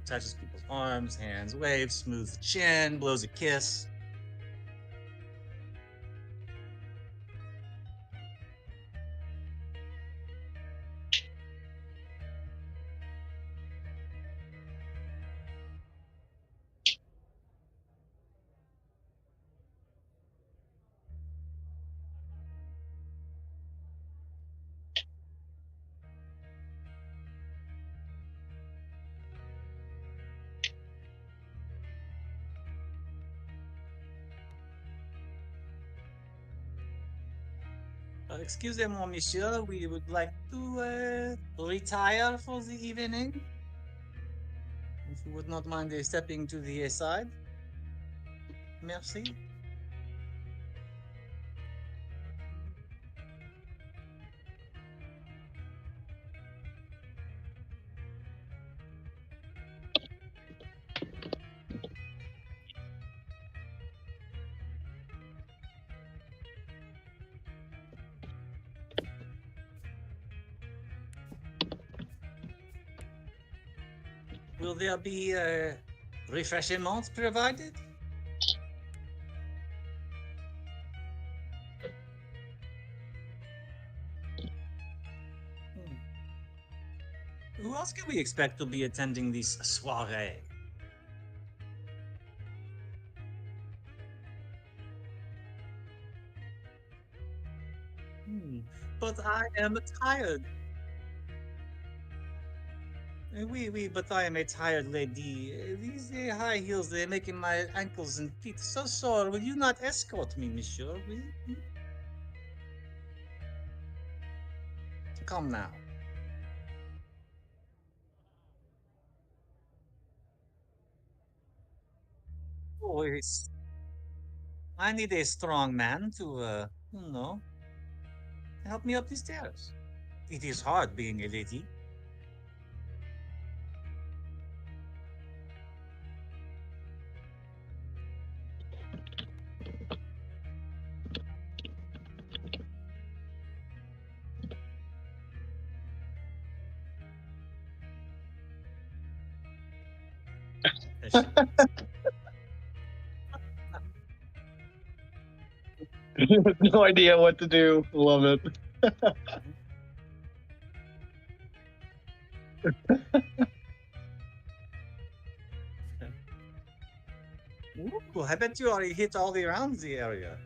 touches people's arms, hands, waves, smooths the chin, blows a kiss. Excusez-moi, monsieur, we would like to retire for the evening. If you would not mind stepping to the side. Merci. Will there be refreshments provided? Who else can we expect to be attending this soiree? But I am tired. Oui, but I am a tired lady. These high heels, they're making my ankles and feet so sore. Will you not escort me, monsieur? Come now. Oh, I need a strong man to, help me up the stairs. It is hard being a lady. No idea what to do. Love it. Ooh, I bet you already hit all around the area.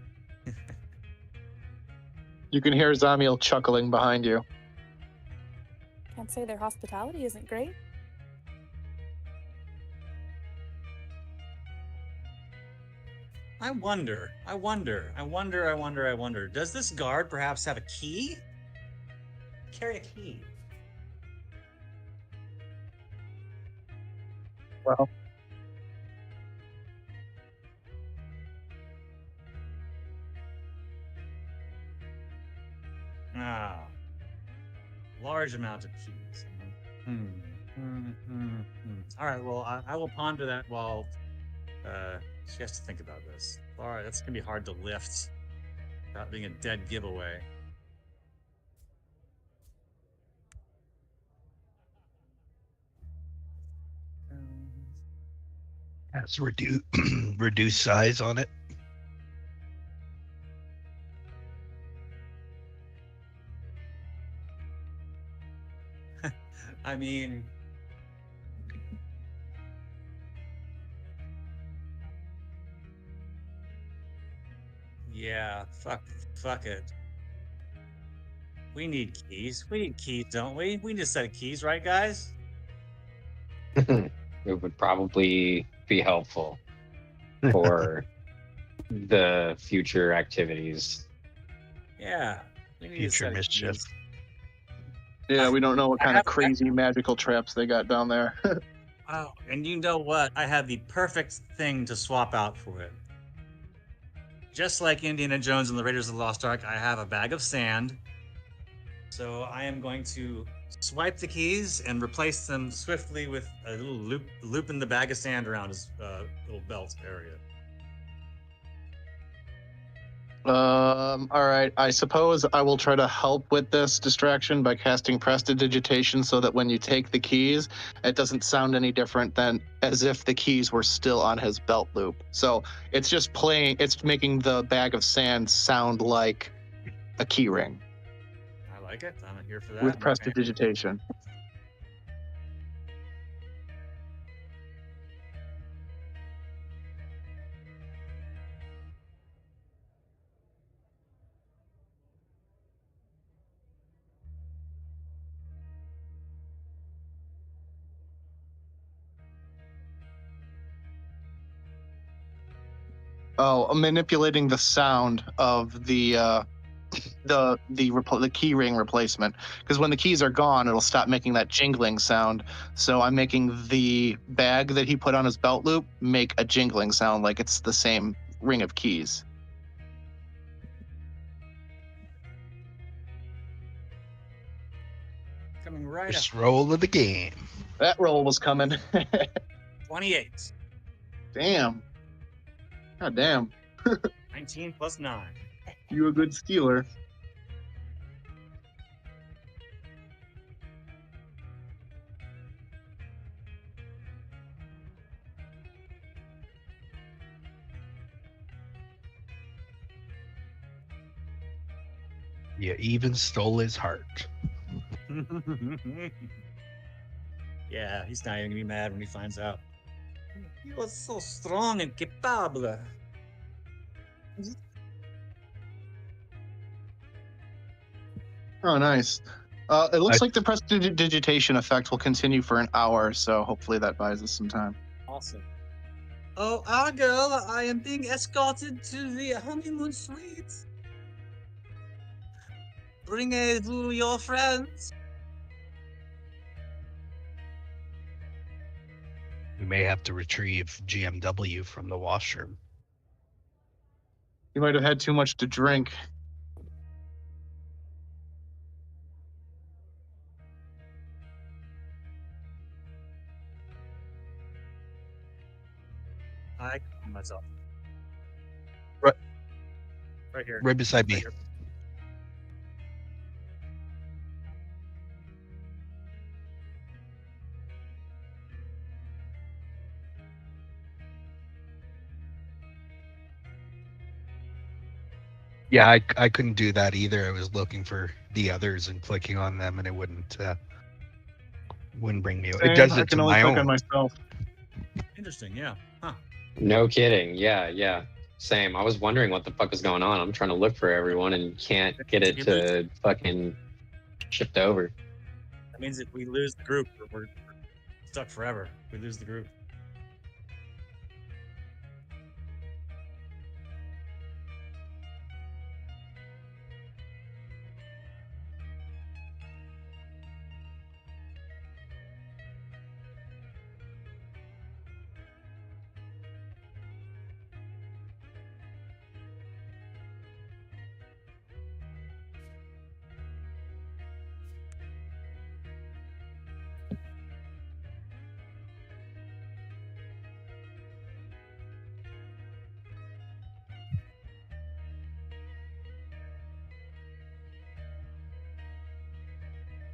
You can hear Zamiel chuckling behind you. Can't say their hospitality isn't great. I wonder. Does this guard perhaps have a key? Carry a key. Well, Ah, large amount of keys. All right, well, I will ponder that while she has to think about this. All right, that's gonna be hard to lift without being a dead giveaway. Has reduced size on it. I mean, yeah, fuck it. We need keys. We need keys, don't we? We need a set of keys, right, guys? It would probably be helpful for the future activities. Yeah, we need a Future set of mischief. keys. yeah, we don't know what I kind have- of crazy magical traps they got down there. Oh, and you know what? I have the perfect thing to swap out for it. Just like Indiana Jones and the Raiders of the Lost Ark, I have a bag of sand. So I am going to swipe the keys and replace them swiftly with a little loop in the bag of sand around his little belt area. All right. I suppose I will try to help with this distraction by casting prestidigitation so that when you take the keys, it doesn't sound any different than as if the keys were still on his belt loop. So it's just playing, it's making the bag of sand sound like a key ring I like it. I'm here for that. with Okay. prestidigitation. Oh, manipulating the sound of the key ring replacement, because when the keys are gone, it'll stop making that jingling sound. So I'm making the bag that he put on his belt loop make a jingling sound like it's the same ring of keys. Coming right up. First roll of the game. That roll was coming. 28. Damn. God damn. 19 plus 9. You a good stealer. You even stole his heart. Yeah, he's not even gonna be mad when he finds out. He was so strong and capable. Oh, nice. It looks like the prestidigitation effect will continue for an hour, so hopefully that buys us some time. Awesome. Oh, our girl, I am being escorted to the honeymoon suite. Bring your friends. We may have to retrieve GMW from the washroom. You might have had too much to drink. I call myself. Right. Right here. Right beside me. Right here. Yeah, I couldn't do that either. I was looking for the others and clicking on them, and it wouldn't bring me. It does I it to can only my click on own. myself. Interesting, yeah. Huh. No kidding. Yeah. Same. I was wondering what the fuck was going on. I'm trying to look for everyone and can't get it to fucking shift over. That means if we lose the group, we're stuck forever. If we lose the group.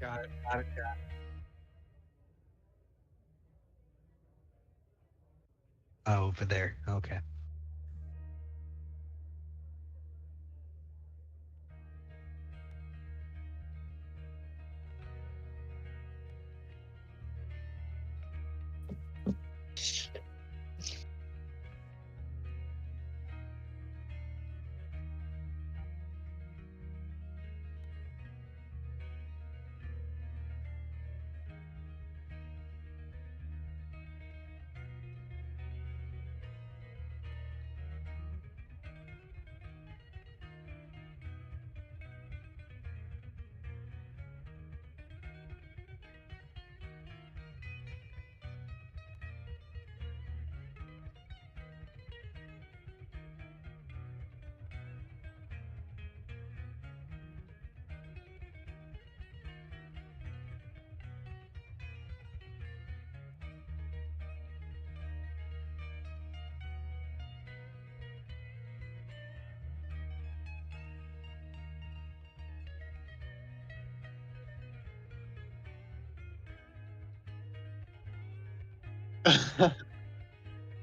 Got it. Oh, over there. Okay.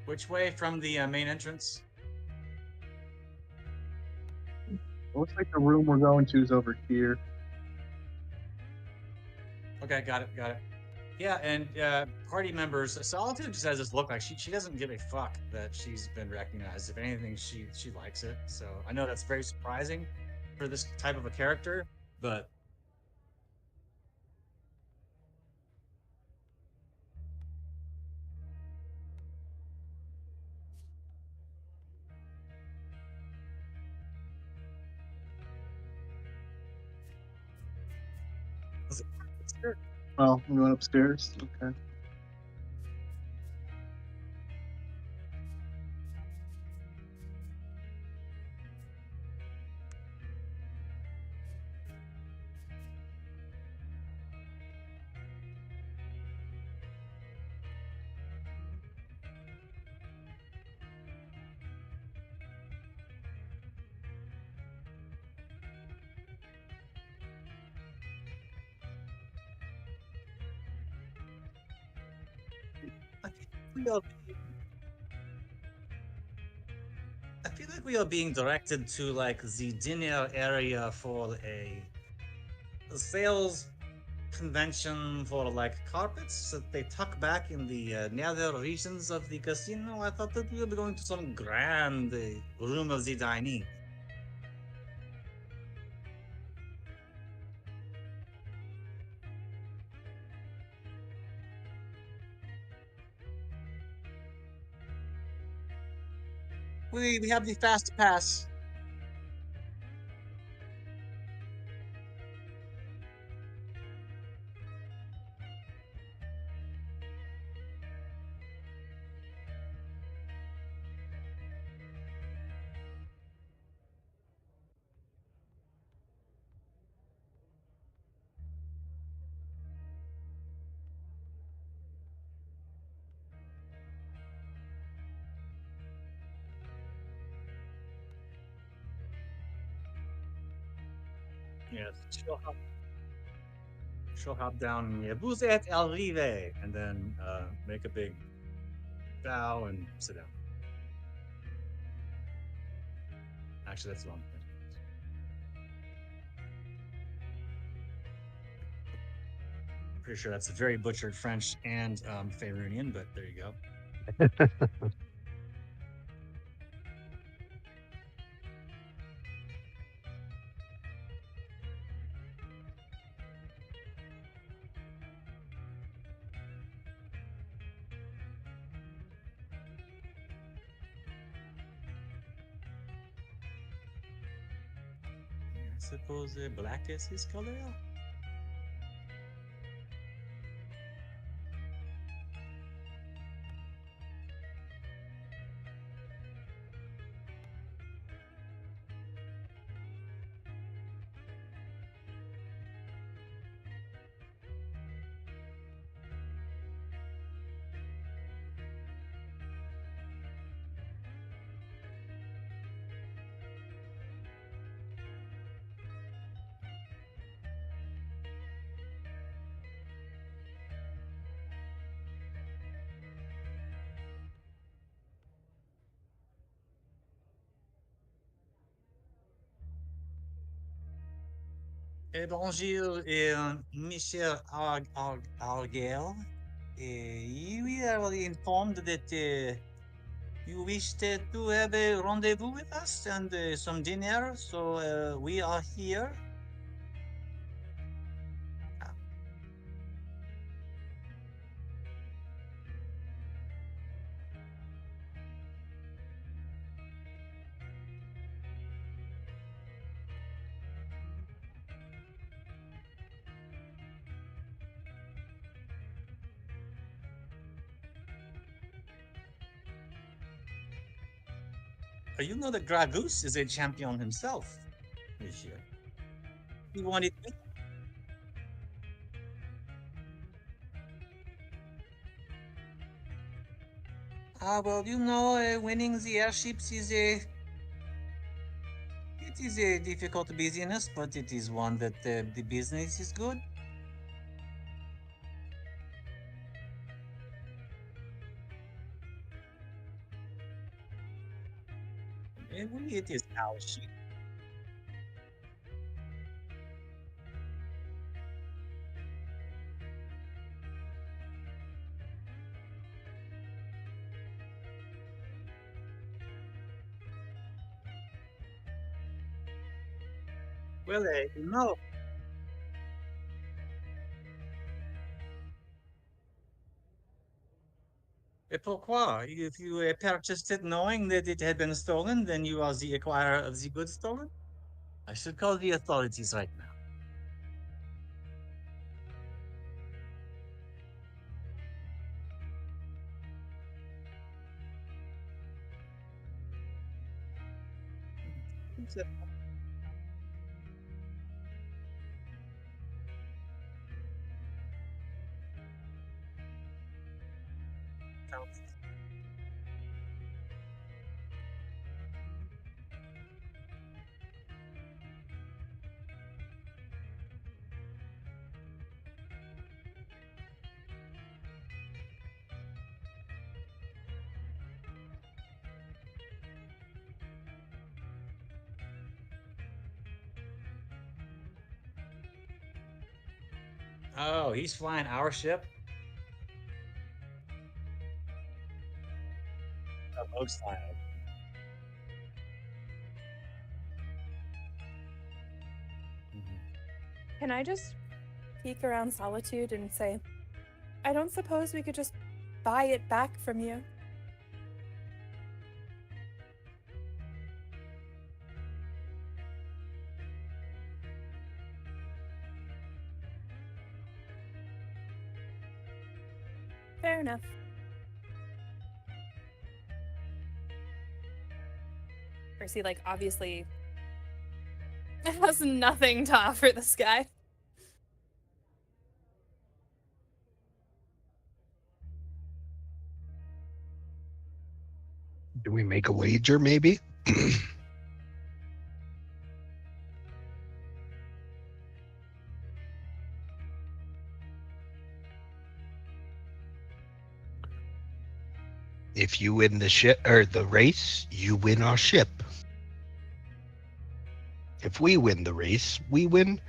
Which way from the main entrance? Looks like the room we're going to is over here. Okay, got it. Yeah, and party members, Solitude just has this look like she doesn't give a fuck that she's been recognized. If anything, she likes it. So I know that's very surprising for this type of a character, but Well, we went upstairs. Okay. I feel like we are being directed to like the dinner area for a sales convention for like carpets that they tuck back in the nether regions of the casino. I thought that we would be going to some grand room of the dining. We have the fast pass. Yes, she'll hop down. Yeah, vous êtes arrivé, and then make a big bow and sit down. Actually, that's the wrong thing. Pretty sure that's a very butchered French and Faerunian, but there you go. I suppose black is his color. Bonjour, Monsieur Arguel. We are informed that you wished to have a rendezvous with us and some dinner, so we are here. You know that Gragus is a champion himself, Monsieur. He wanted. Well, you know, winning the airships is it is a difficult business, but it is one that the business is good. It is our ship. Well, no. Et pourquoi? If you purchased it knowing that it had been stolen, then you are the acquirer of the goods stolen? I should call the authorities right now. Oh, he's flying our ship? Looks like. Can I just peek around Solitude and say, I don't suppose we could just buy it back from you? Fair enough. Percy, like, obviously has nothing to offer this guy. Do we make a wager, maybe? If you win the ship or the race, you win our ship. If we win the race, we win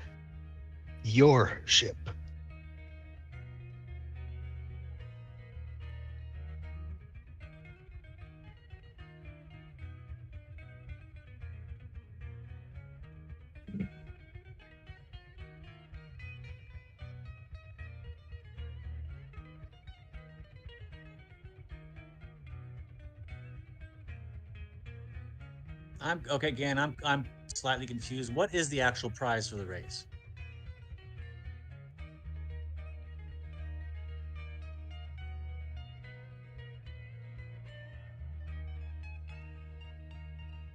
your ship. I'm okay again. I'm slightly confused. What is the actual prize for the race?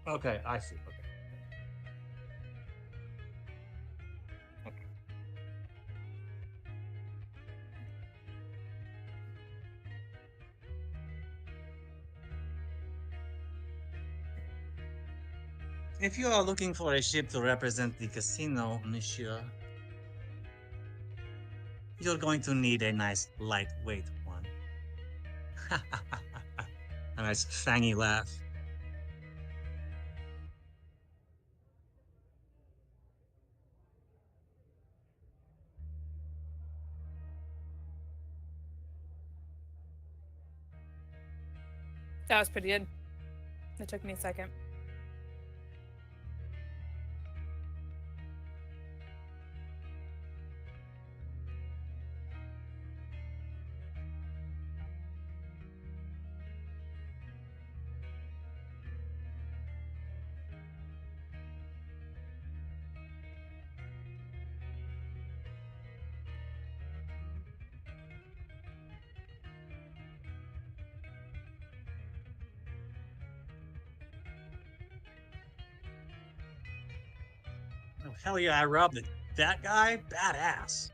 Okay, I see. Okay. If you are looking for a ship to represent the casino, monsieur, you're going to need a nice lightweight one. A nice fangy laugh. That was pretty good. It took me a second. Oh, hell yeah, I robbed it. That guy, badass.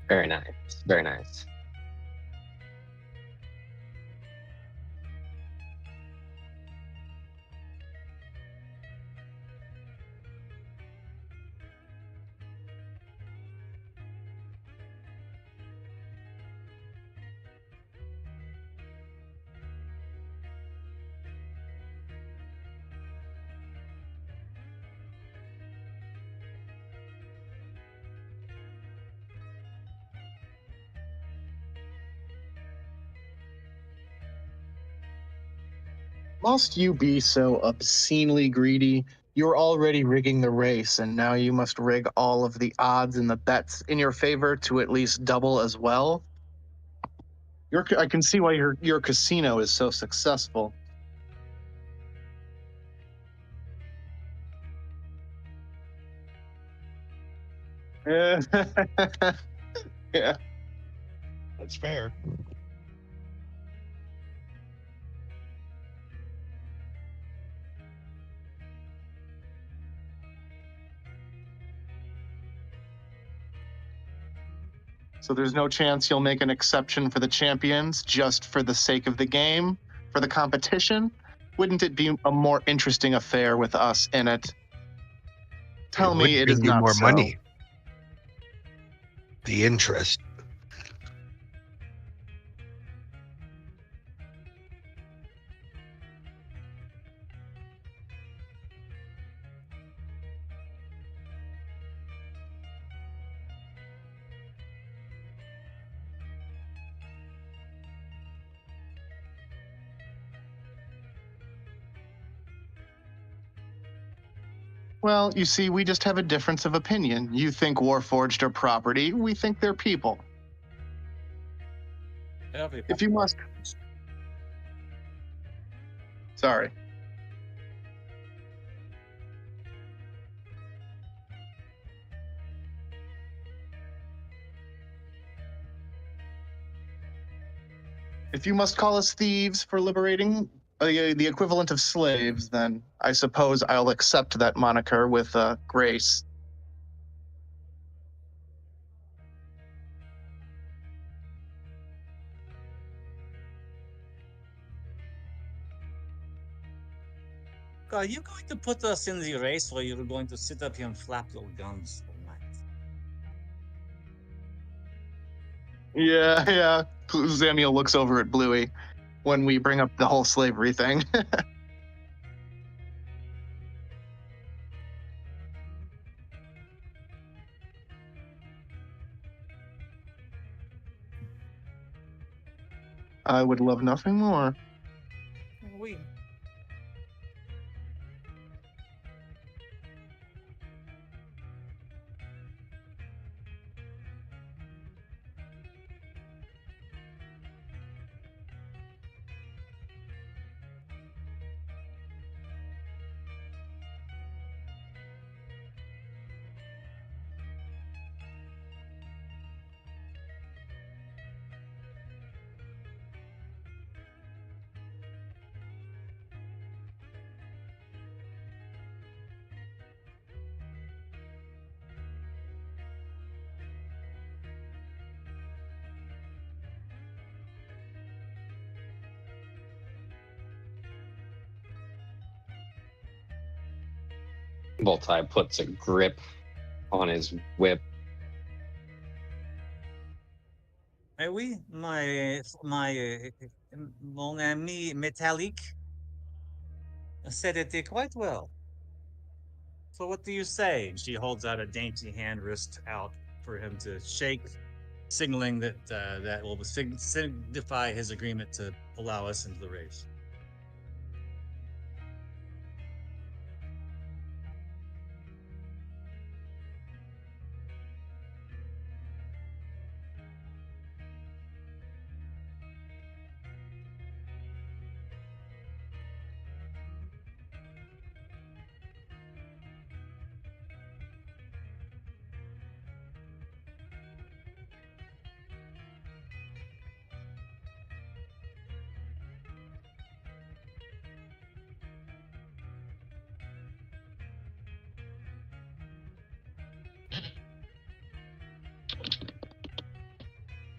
Very nice. Very nice. Must you be so obscenely greedy? You're already rigging the race, and now you must rig all of the odds and the bets in your favor to at least double as well. I can see why your casino is so successful. Yeah. That's fair. So there's no chance you'll make an exception for the champions just for the sake of the game, for the competition? Wouldn't it be a more interesting affair with us in it? Tell would me it bring is you not more so. money. The interest. Well, you see, we just have a difference of opinion. You think Warforged are property. We think they're people. If you must... Sorry. If you must call us thieves for liberating the equivalent of slaves, then I suppose I'll accept that moniker with grace. Are you going to put us in the race, or you're going to sit up here and flap your guns all night? Yeah. Zamiel looks over at Bluey when we bring up the whole slavery thing. I would love nothing more. We. Multi puts a grip on his whip. Oui, mon ami Metallic said it did quite well. So what do you say? She holds out a dainty hand wrist out for him to shake, signaling that that will signify his agreement to allow us into the race.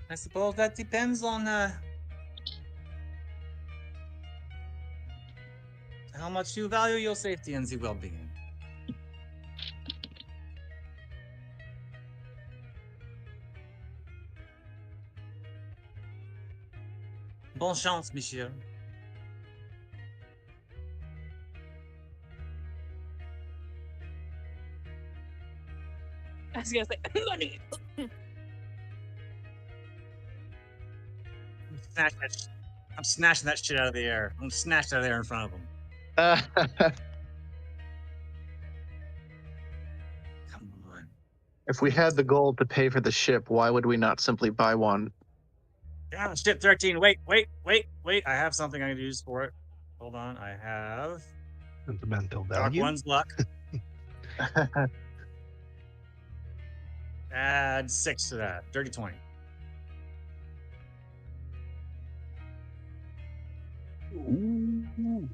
I suppose that depends on how much you value your safety and the well-being. Bonne chance, monsieur. I was gonna say money. I'm snatching that shit out of the air. I'm snatched out of the air in front of him. Come on. If we had the gold to pay for the ship, why would we not simply buy one? Yeah, ship 13. Wait. I have something I can use for it. Hold on. I have Sentimental Dark value. One's Luck. Add 6 to that. Dirty 20. Ooh.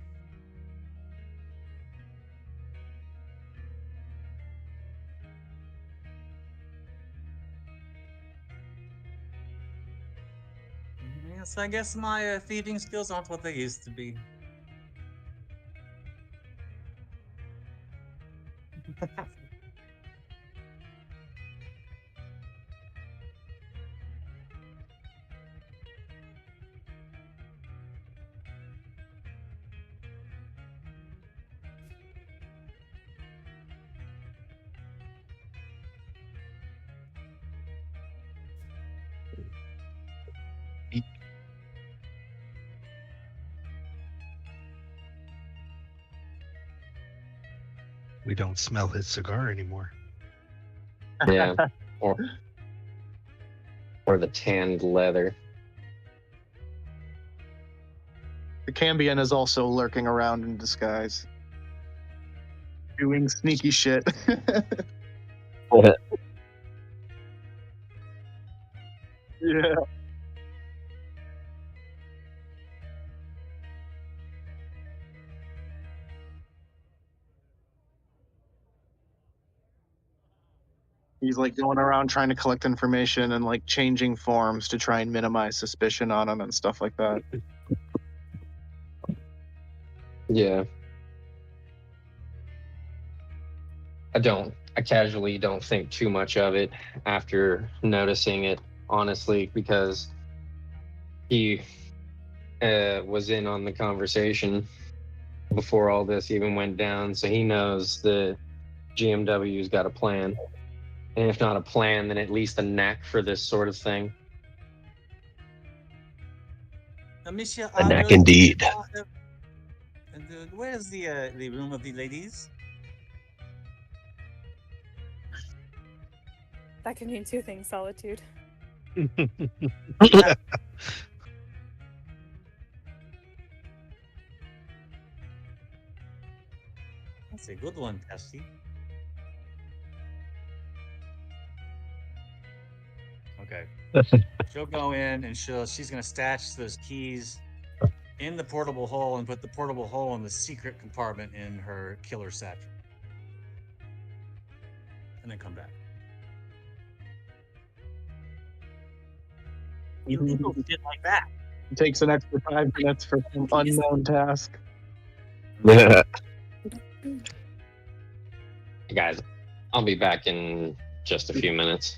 Yes, I guess my thieving skills aren't what they used to be. We don't smell his cigar anymore. Yeah. or the tanned leather. The Cambion is also lurking around in disguise, doing sneaky shit. Yeah. He's like going around trying to collect information and like changing forms to try and minimize suspicion on him and stuff like that. Yeah. I casually don't think too much of it after noticing it, honestly, because he was in on the conversation before all this even went down, so he knows that GMW's got a plan. And if not a plan, then at least a knack for this sort of thing. Monsieur, A knack indeed. Where is the room of the ladies? That can mean 2 things, Solitude. That's a good one, Tessie. Okay. She'll go in and she's gonna stash those keys in the portable hole and put the portable hole in the secret compartment in her killer satchel. And then come back. Illegal shit like that. It takes an extra 5 minutes for some unknown task. Guys, I'll be back in just a few minutes.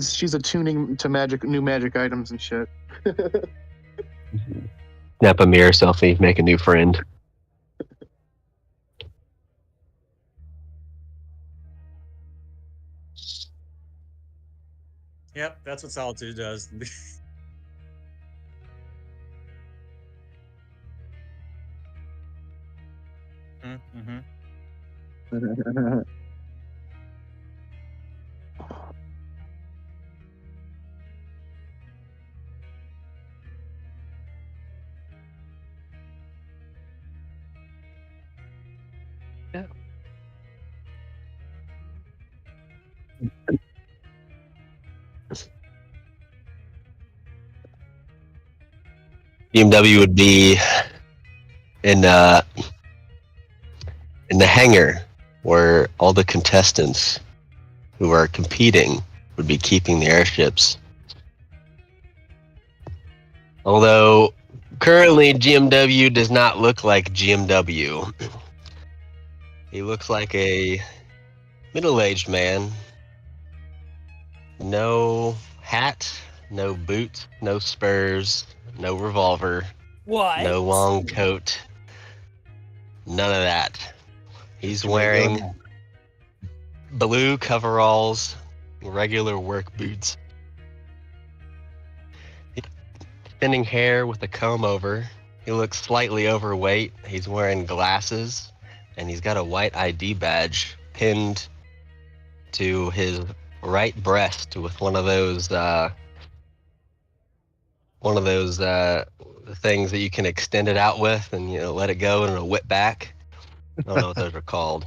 She's attuning to new magic items and shit. Snap a mirror selfie, make a new friend. Yep, that's what Solitude does. Mm-hmm. Yeah. BMW would be in the hangar where all the contestants who are competing would be keeping the airships. Although currently GMW does not look like GMW. He looks like a middle-aged man. No hat, no boot, no spurs, no revolver, What? no long coat. None of that. He's wearing blue coveralls, regular work boots. thinning hair with a comb over. He looks slightly overweight. He's wearing glasses, and he's got a white ID badge pinned to his right breast with one of those things that you can extend it out with and let it go and it'll whip back. I don't know what those are called.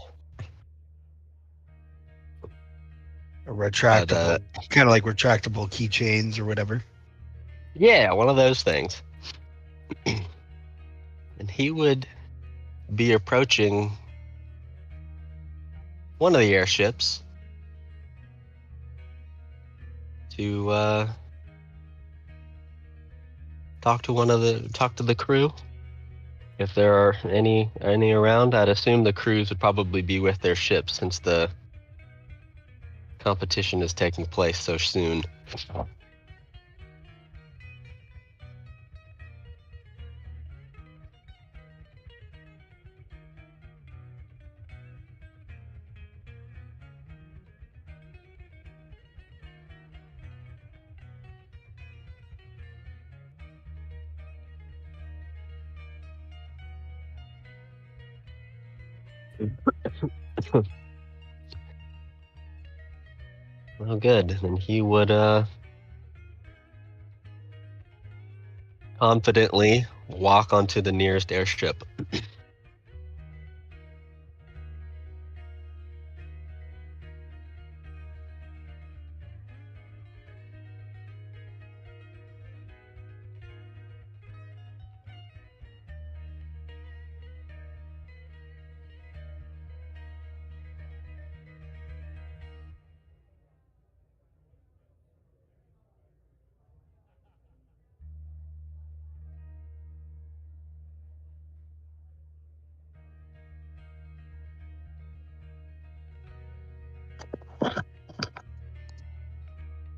A retractable, But, kind of like retractable keychains or whatever. yeah, one of those things. And he would be approaching one of the airships to talk to the crew. If there are any around, I'd assume the crews would probably be with their ships since the competition is taking place so soon. Well, good. And he would confidently walk onto the nearest airship.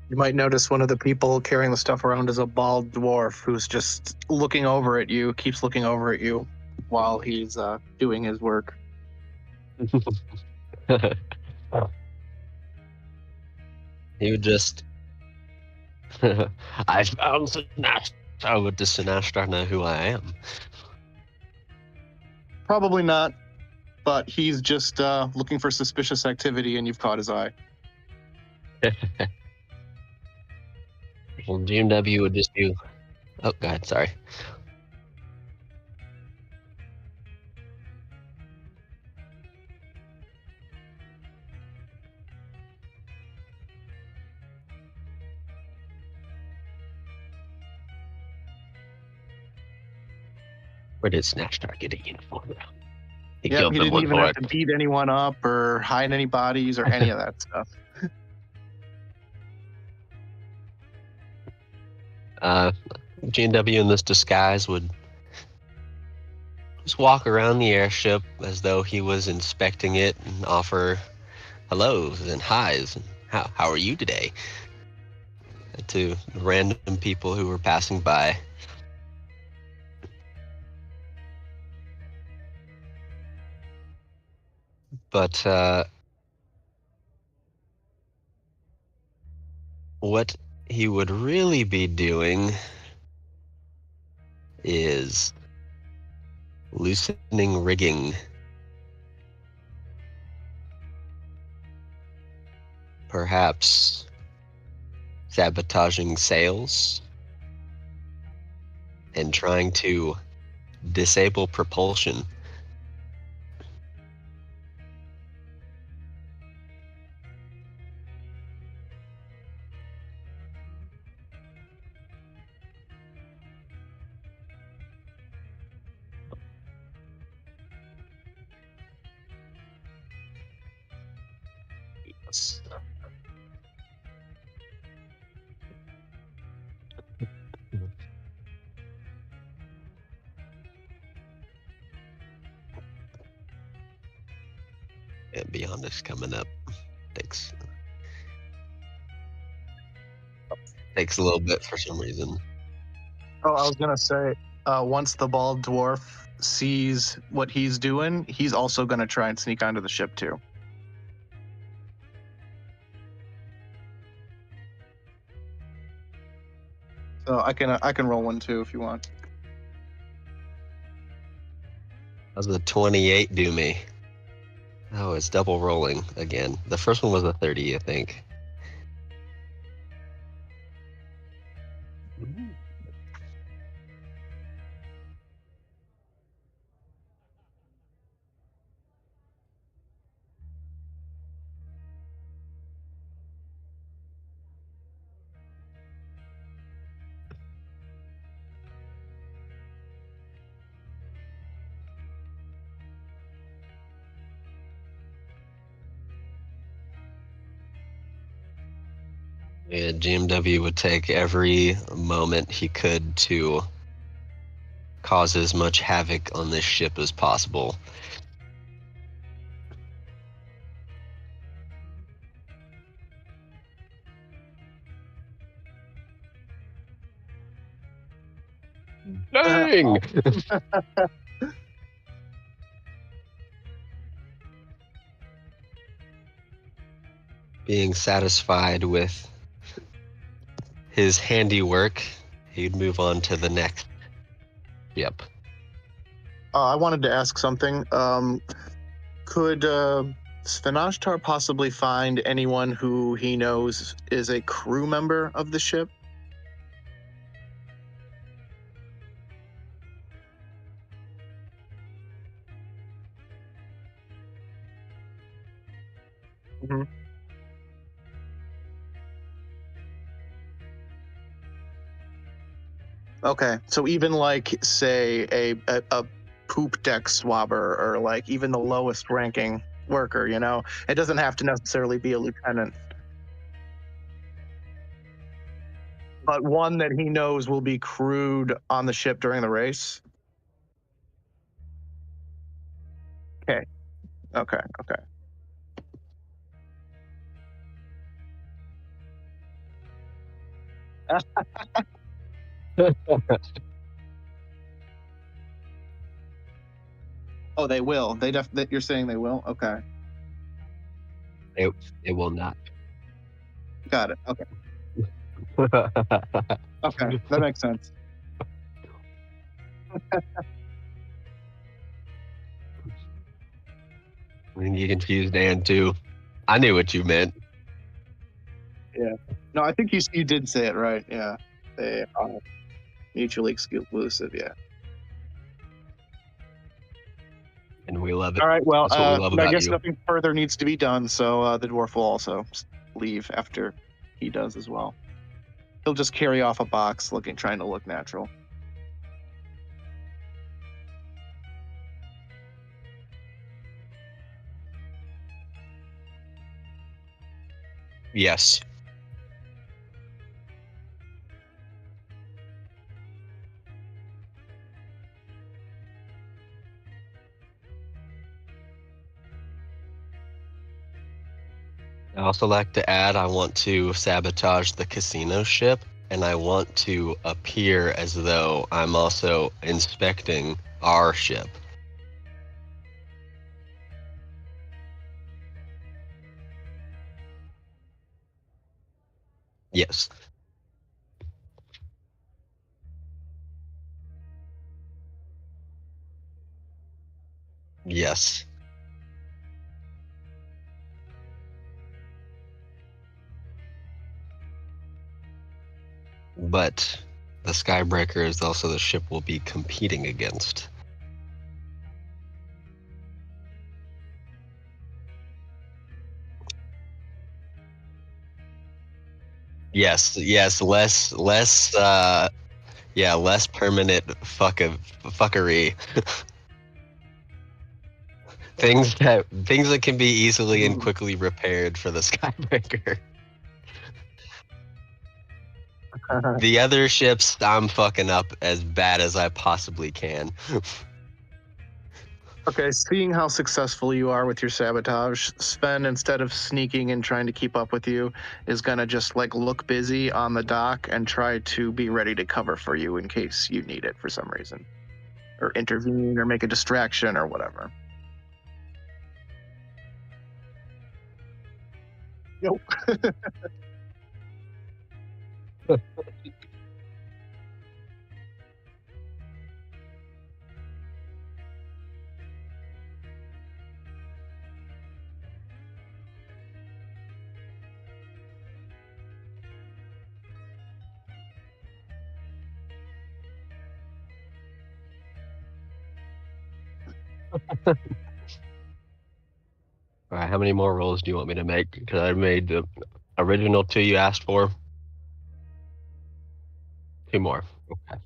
You might notice one of the people carrying the stuff around is a bald dwarf who's just looking over at you, keeps looking over at you while he's doing his work. He would just I found Sinestro. But does Sinestro know who I am? Probably not, but he's just looking for suspicious activity and you've caught his eye. Well, GMW would just do. Oh, God, sorry. Where did Snatchstar get a uniform? He Yep, killed he them didn't one even for have it. to beat anyone up or hide any bodies or any of that stuff. GW in this disguise would just walk around the airship as though he was inspecting it and offer hellos and highs and how are you today to random people who were passing by. But what he would really be doing is loosening rigging. Perhaps sabotaging sails and trying to disable propulsion. Yes. And Beyond is coming up. Takes a little bit for some reason. Oh, I was gonna say, once the bald dwarf sees what he's doing, he's also gonna try and sneak onto the ship too. So I can roll one too if you want. How's the 28 do me? Oh, it's double rolling again. The first one was a 30, I think. Yeah, GMW would take every moment he could to cause as much havoc on this ship as possible. Dang! Being satisfied with his handiwork, he'd move on to the next. Yep. I wanted to ask something. Could Svenashtar possibly find anyone who he knows is a crew member of the ship? Mm-hmm. Okay, so even like, say, a poop deck swabber, or like even the lowest ranking worker, you know, it doesn't have to necessarily be a lieutenant, but one that he knows will be crewed on the ship during the race. Okay, okay. Oh, they will. That you're saying they will? Okay, It will not. got it. Okay, okay, that makes sense. I think you confused Dan too. I knew what you meant. No, I think you did say it right. Yeah, they are mutually exclusive. Yeah. And we love it. All right. Well, That's what we love I about guess you. nothing further needs to be done. So the dwarf will also leave after he does as well. He'll just carry off a box, trying to look natural. Yes. I also like to add, I want to sabotage the casino ship, and I want to appear as though I'm also inspecting our ship. Yes. Yes. But the Skybreaker is also the ship we'll be competing against. Yes, less less permanent fuckery. things that can be easily and quickly repaired for the Skybreaker. The other ships I'm fucking up as bad as I possibly can. Okay, seeing how successful you are with your sabotage, Sven, instead of sneaking and trying to keep up with you, is gonna just look busy on the dock and try to be ready to cover for you in case you need it for some reason, or intervene or make a distraction or whatever. Nope. All right, how many more rolls do you want me to make? Because I made the original 2 you asked for. 2 more. Okay.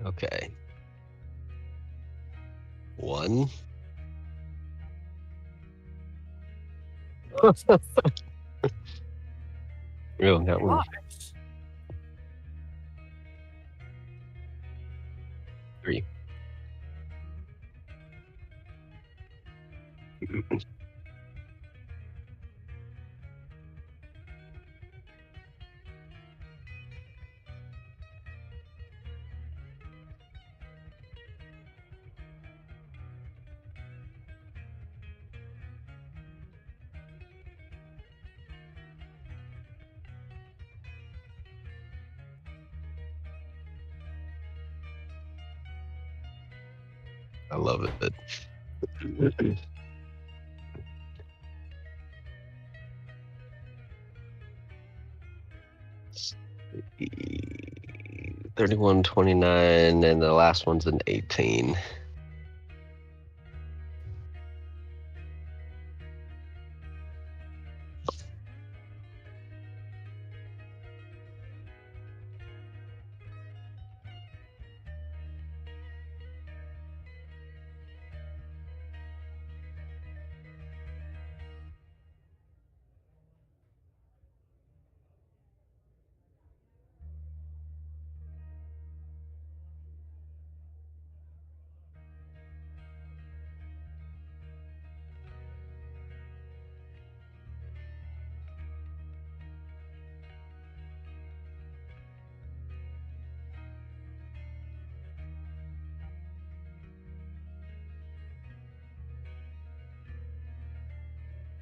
Okay. 1. Really, that one. Gosh. 3. I love it. $31.29, and the last one's an 18.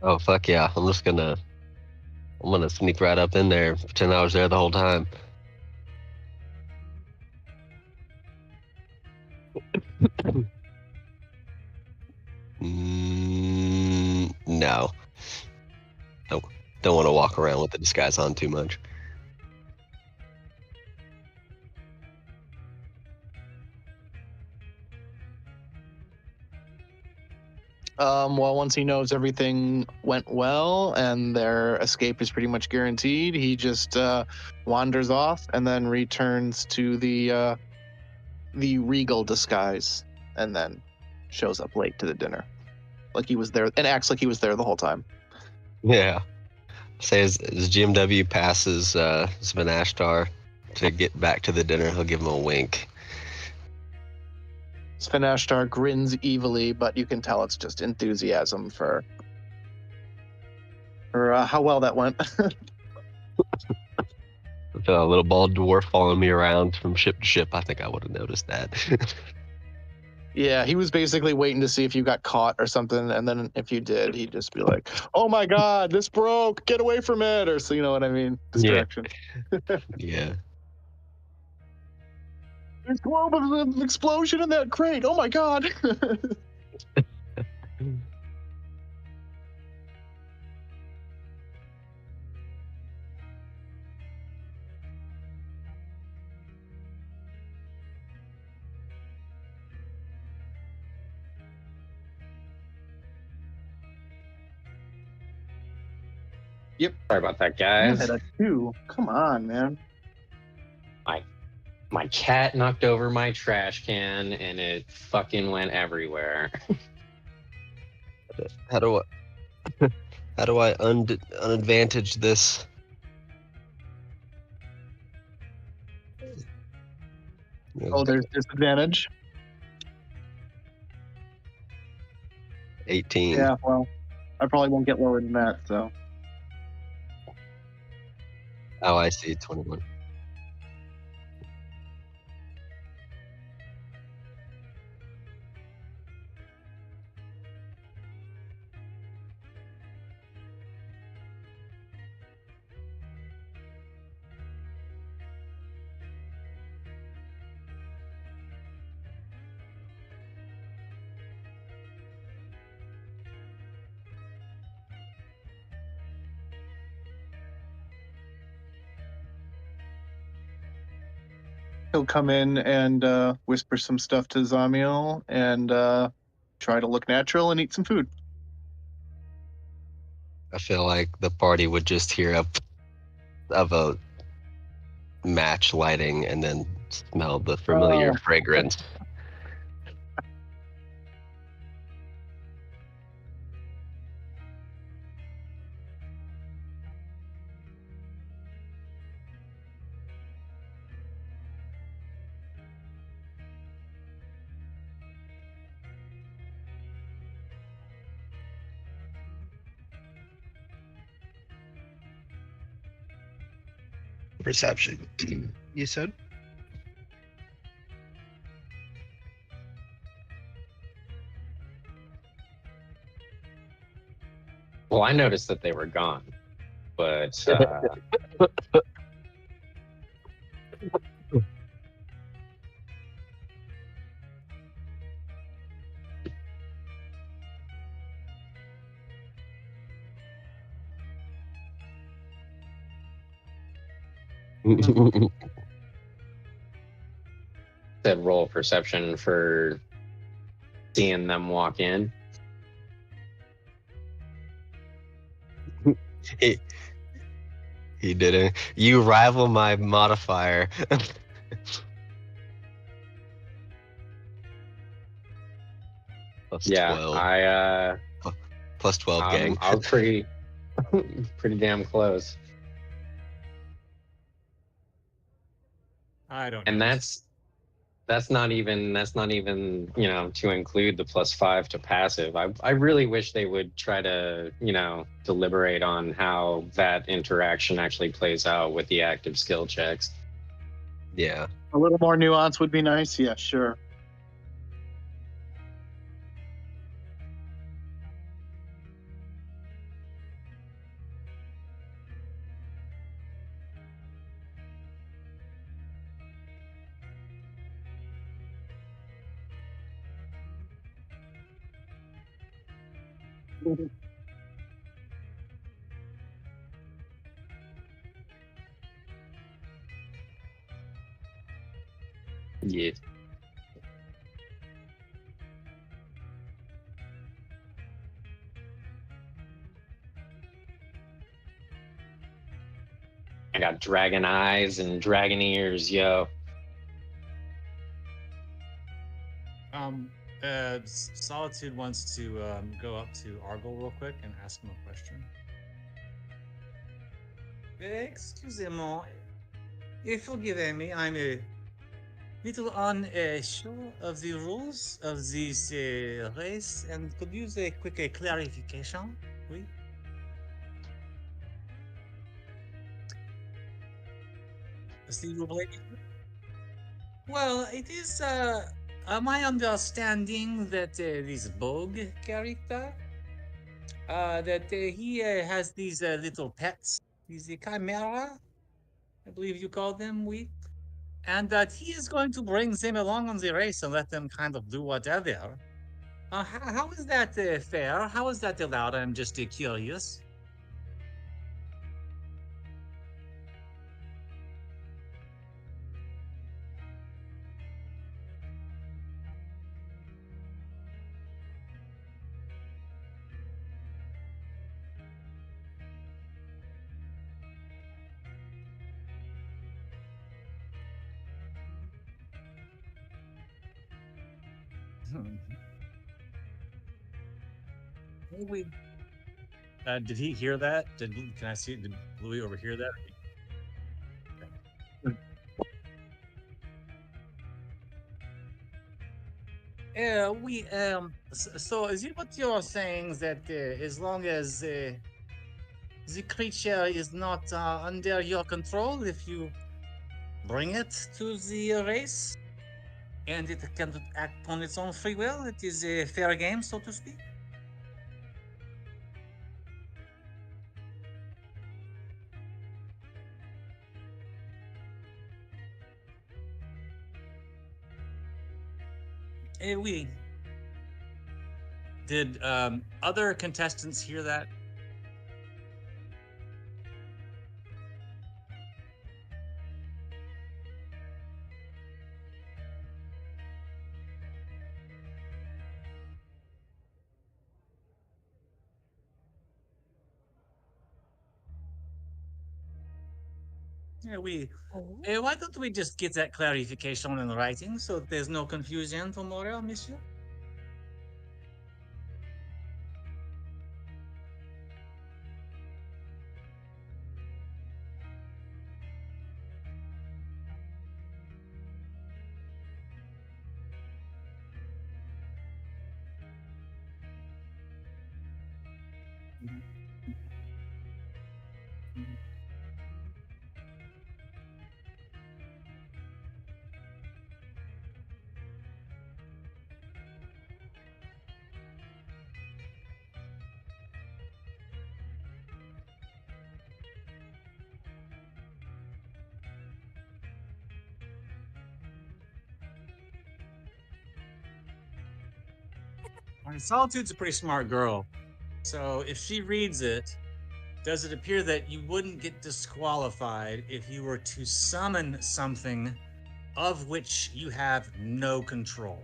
Oh fuck yeah! I'm gonna sneak right up in there, pretend I was there the whole time. No. Nope. Don't want to walk around with the disguise on too much. Well, once he knows everything went well and their escape is pretty much guaranteed, he just wanders off and then returns to the regal disguise, and then shows up late to the dinner, like he was there, and acts like he was there the whole time. Yeah. Say as GMW passes Svenashtar to get back to the dinner, he'll give him a wink. Svenashtar grins evilly, but you can tell it's just enthusiasm for how well that went. With a little bald dwarf following me around from ship to ship, I think I would have noticed that. Yeah, he was basically waiting to see if you got caught or something, and then if you did, he'd just be like, "Oh my God, this broke! Get away from it!" Or so, you know what I mean? Distraction. Yeah. There's global explosion in that crate. Oh my God! Yep. Sorry about that, You guys. had a 2. Come on, man. My cat knocked over my trash can and it fucking went everywhere. How do I unadvantage this? Oh, there's disadvantage. 18. Yeah, well, I probably won't get lower than that, so. Oh, I see. 21. he'll come in and whisper some stuff to Zamiel and try to look natural and eat some food. I feel like the party would just hear of a match lighting and then smell the familiar fragrance. Perception. You said? Well, I noticed that they were gone, but said roll perception for seeing them walk in. He didn't. You rival my modifier. Plus Yeah, 12. Plus 12, gang. I was pretty damn close. I don't. And know. that's not even to include the +5 to passive. I really wish they would try to deliberate on how that interaction actually plays out with the active skill checks. Yeah. A little more nuance would be nice. Yeah, sure. Yeah. I got dragon eyes and dragon ears, yo. Solitude wants to go up to Argyle real quick and ask him a question. Excusez-moi. Forgive me, I'm a little unsure of the rules of this race, and could use a quick clarification, oui? S'il vous plaît. Well, it is my understanding that this Bogue character, that he has these little pets, these chimera, I believe you call them, we, and that he is going to bring them along on the race and let them kind of do whatever. How is that fair? How is that allowed? I'm just curious. We, did he hear that? Can I see? Did Louis overhear that? So is it what you're saying that as long as the creature is not under your control, if you bring it to the race and it can act on its own free will, it is a fair game, so to speak? Oui. Did other contestants hear that? Why don't we just get that clarification in writing so there's no confusion tomorrow, monsieur? Solitude's a pretty smart girl. So if she reads it, does it appear that you wouldn't get disqualified if you were to summon something of which you have no control?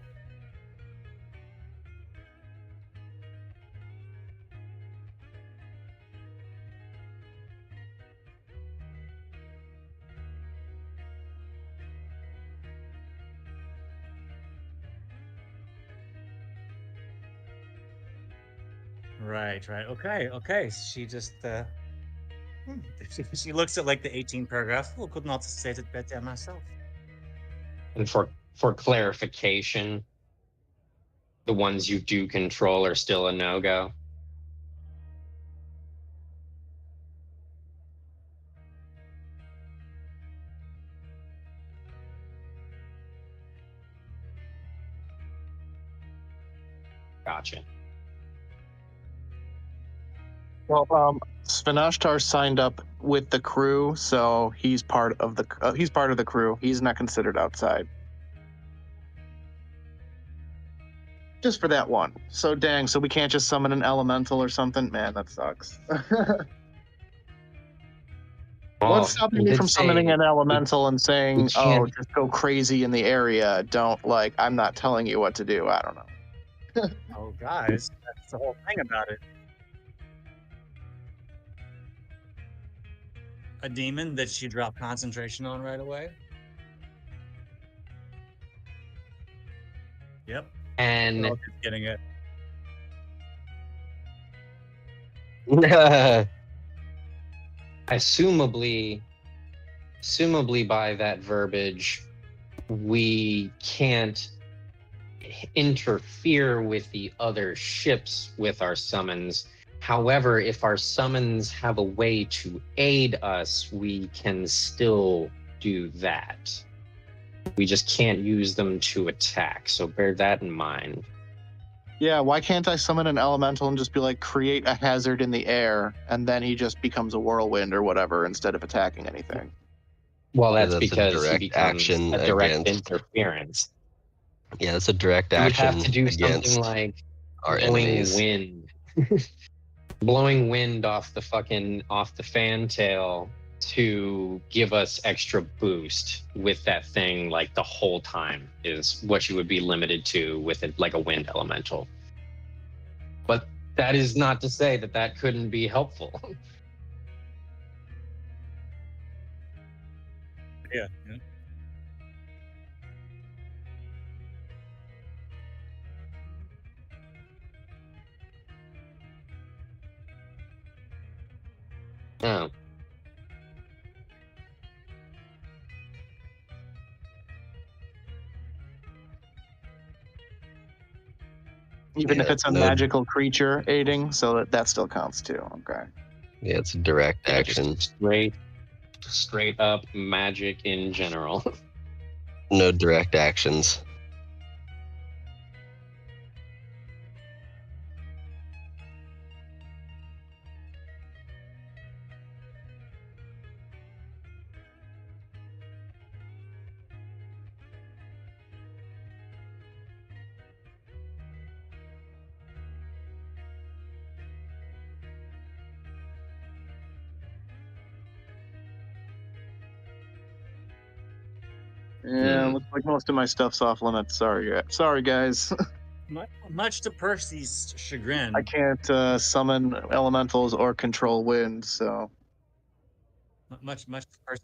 Right. Okay. She just she looks at like the 18 paragraphs. Oh, could not say it better myself. And for clarification, the ones you do control are still a no-go. Gotcha. Well, Svenashtar signed up with the crew, so he's part of the crew. He's not considered outside. Just for that one. So dang, so we can't just summon an elemental or something? Man, that sucks. What's stopping you me did from say summoning an elemental and saying, can't- "Oh, just go crazy in the area"? Don't I'm not telling you what to do. I don't know. Oh, guys, that's the whole thing about it. A demon that she dropped concentration on right away. Yep. And We're all just getting it. assumably by that verbiage, we can't interfere with the other ships with our summons. However, if our summons have a way to aid us, we can still do that. We just can't use them to attack, so bear that in mind. Yeah, why can't I summon an elemental and just be like, create a hazard in the air, and then he just becomes a whirlwind or whatever instead of attacking anything? Well, Yeah, that's that's a because he direct becomes action a direct against- interference. Yeah, that's a direct You would action have to do against something like our blowing enemies. wind. Blowing wind off the fantail to give us extra boost with that thing like the whole time is what you would be limited to with it, like a wind elemental. But that is not to say that that couldn't be helpful. Yeah. Oh. Even if Yeah, it's a no- magical creature aiding, so that still counts too. Okay. Yeah, it's a direct Yeah, action. just straight up magic in general. No direct actions. Yeah, looks like most of my stuff's off limits. Sorry, guys. Much to Percy's chagrin. I can't summon elementals or control wind, so. Much to Percy.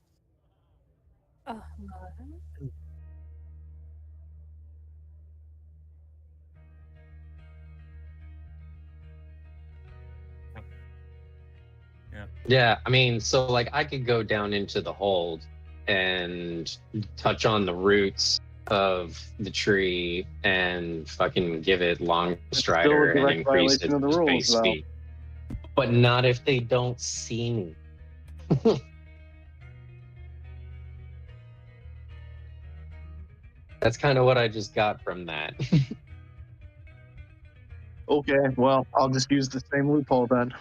Yeah, I mean, so like I could go down into the hold and touch on the roots of the tree and fucking give it long It's strider still a and direct increase violation of the its rules, base though. speed. But not if they don't see me. That's kind of what I just got from that. Okay, well, I'll just use the same loophole then.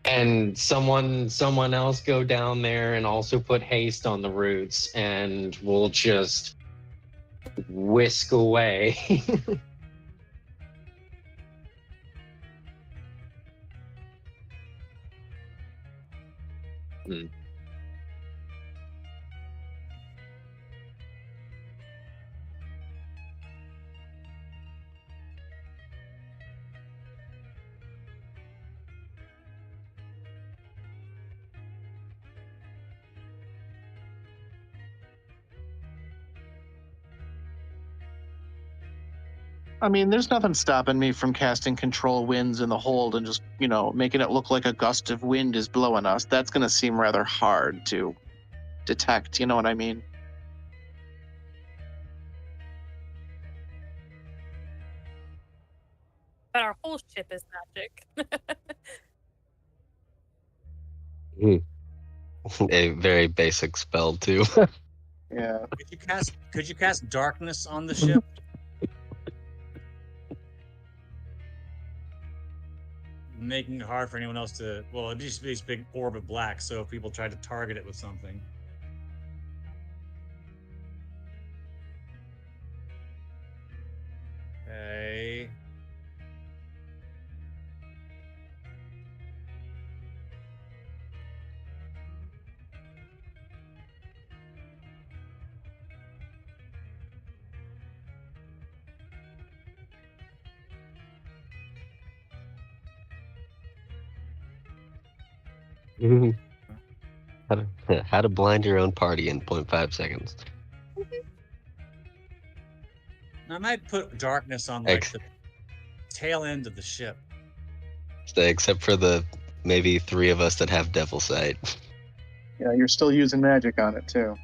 And someone else go down there and also put haste on the roots, and we'll just whisk away. Hmm. I mean, there's nothing stopping me from casting control winds in the hold and just, making it look like a gust of wind is blowing us. That's going to seem rather hard to detect, you know what I mean? But our whole ship is magic. A very basic spell too. Yeah. Could you cast darkness on the ship? Making it hard for anyone else to. Well, it'd just be this big orb of black. So if people tried to target it with something. Okay. How to blind your own party in 0.5 seconds. I might put darkness on like the tail end of the ship. Except for the maybe 3 of us that have devil sight. Yeah, you're still using magic on it, too.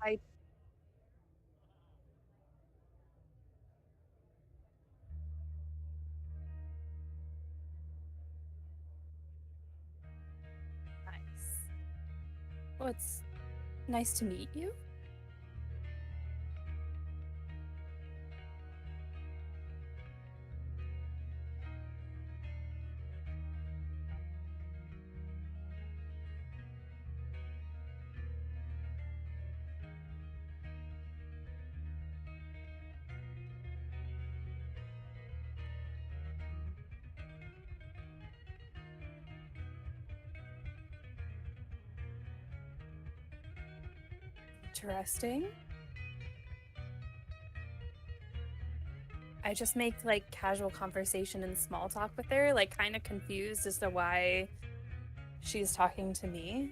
Nice. Well, it's nice to meet you. Interesting. I just make like casual conversation and small talk with her, like kind of confused as to why she's talking to me.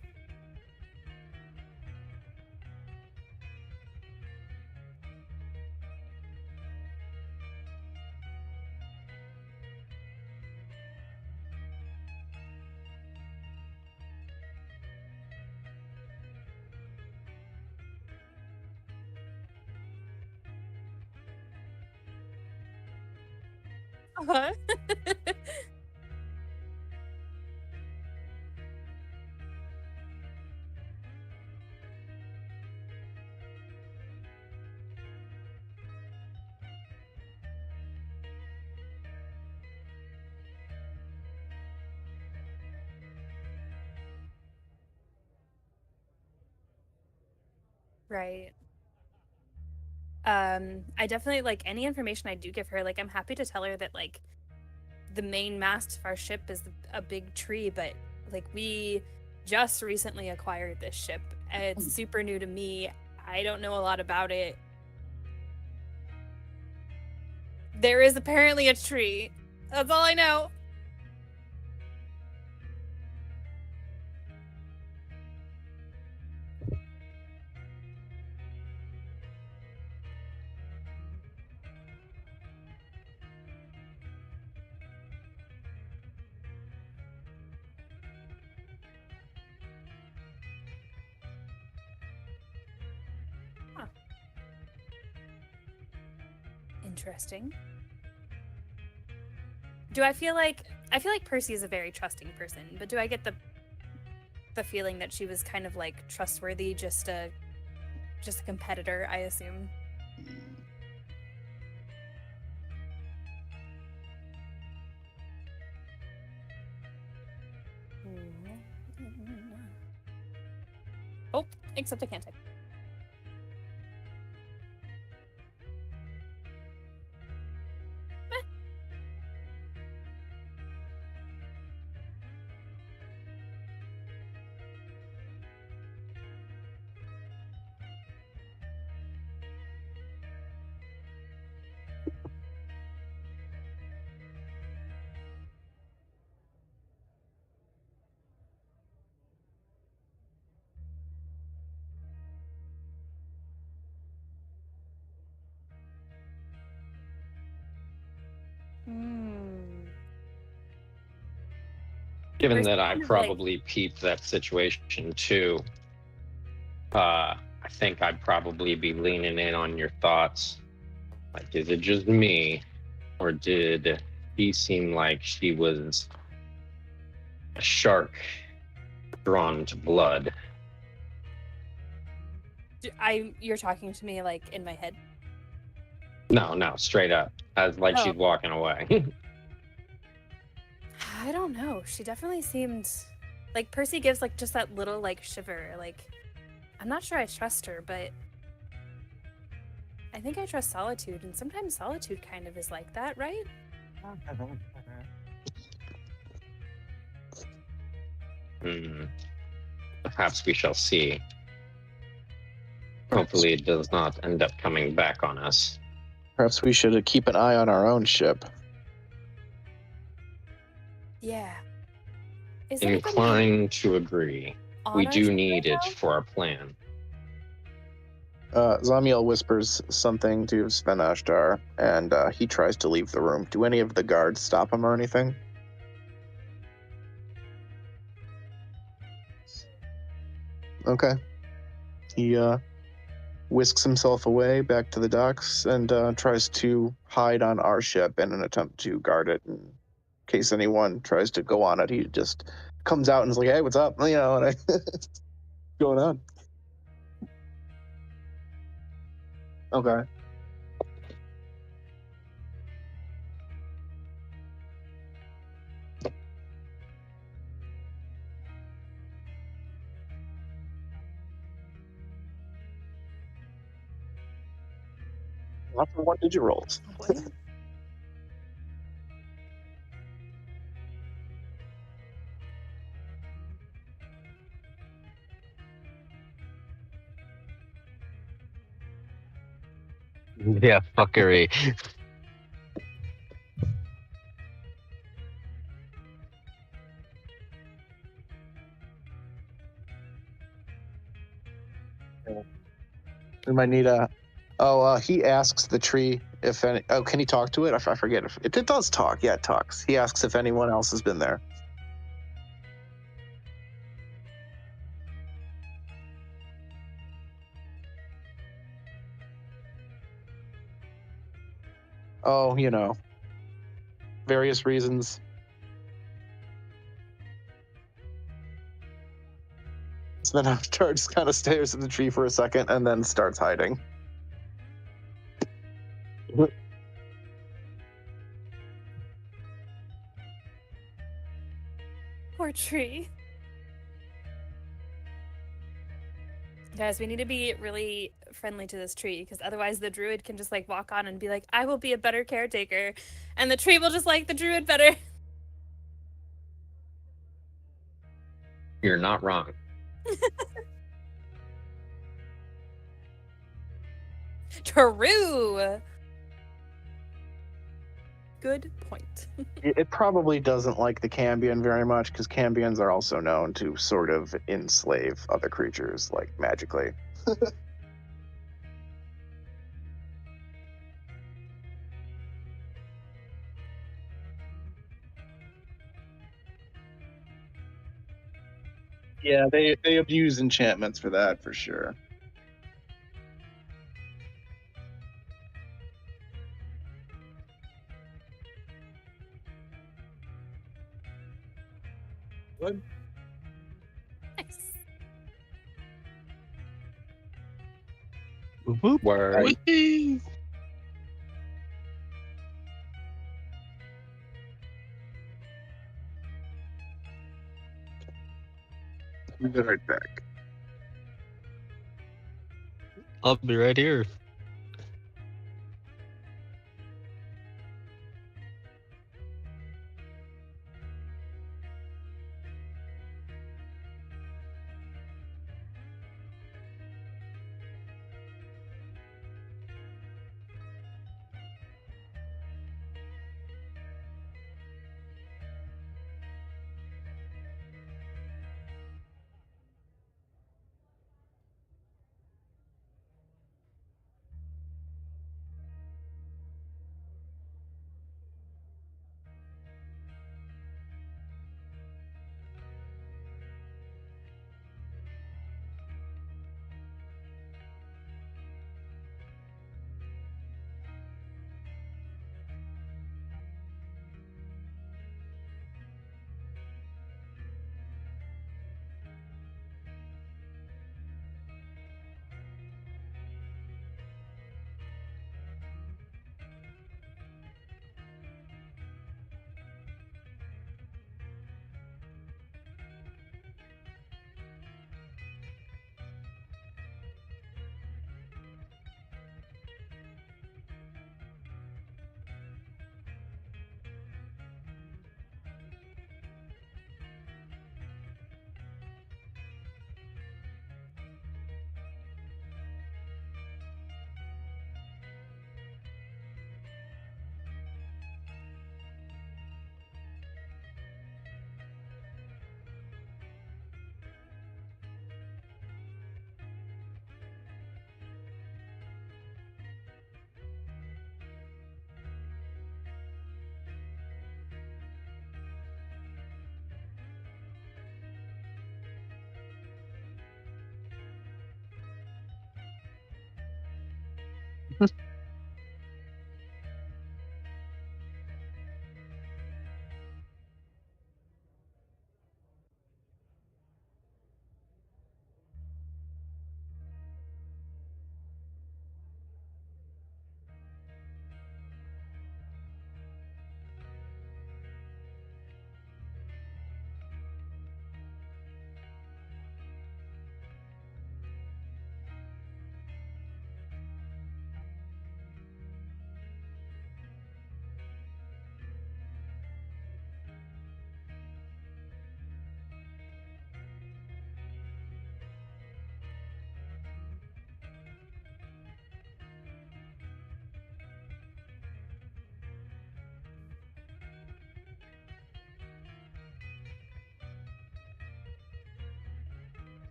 Uh-huh. Right. I definitely, like, any information I do give her, like, I'm happy to tell her that, like, the main mast of our ship is a big tree, but, like, we just recently acquired this ship. It's super new to me. I don't know a lot about it. There is apparently a tree. That's all I know. Huh. Interesting. I feel like Percy is a very trusting person, but do I get the feeling that she was kind of like trustworthy, just a competitor, I assume? Oh, except I can't type. Given Percy that I kind of, like- probably peeped that situation too, I think I'd probably be leaning in on your thoughts. Like, is it just me, or did he seem like she was a shark drawn to blood? You're talking to me like in my head? No, straight up, as like Oh. she's walking away. I don't know. She definitely seemed like Percy gives like just that little like shiver. Like, I'm not sure I trust her, but I think I trust Solitude, and sometimes Solitude kind of is like that, right? Perhaps we shall see. Hopefully it does not end up coming back on us. Perhaps we should keep an eye on our own ship. Yeah. Is anybody Inclined to agree. on We our do ship need right it now? for our plan. Zamiel whispers something to Sven Ashtar, and he tries to leave the room. Do any of the guards stop him or anything? Okay. He whisks himself away back to the docks and tries to hide on our ship in an attempt to guard it. In case anyone tries to go on it, he just comes out and is like, "Hey, what's up?" You know, and what's going on? Okay. Not for 1-digit rolls. Boy. Yeah, fuckery. We might need a. Oh, he asks the tree if any. Oh, can he talk to it? I forget if it does talk. Yeah, it talks. He asks if anyone else has been there. Oh, you know, various reasons. So then Avatar just kind of stares at the tree for a second and then starts hiding. Poor tree. Guys, we need to be really friendly to this tree because otherwise the druid can just like walk on and be like, I will be a better caretaker. And the tree will just like the druid better. You're not wrong. True. Good point. It probably doesn't like the Cambion very much because Cambions are also known to sort of enslave other creatures, like magically. Yeah, they abuse enchantments for that, for sure. Good. Nice. Whoop, whoop. Word. Whee! We'll be right back. I'll be right here.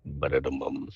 Ba-da-dum-bum.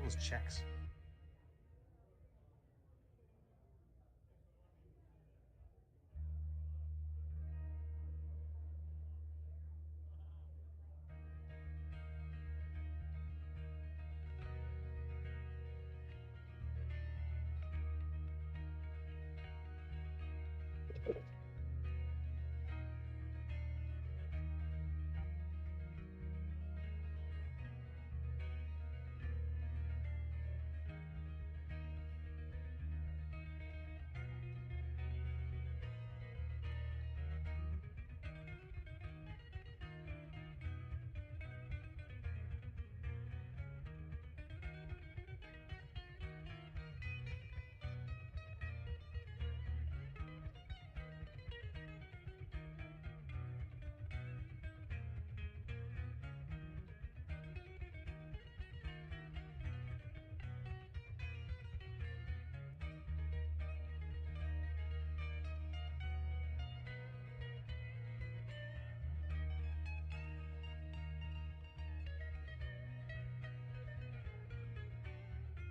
Those checks.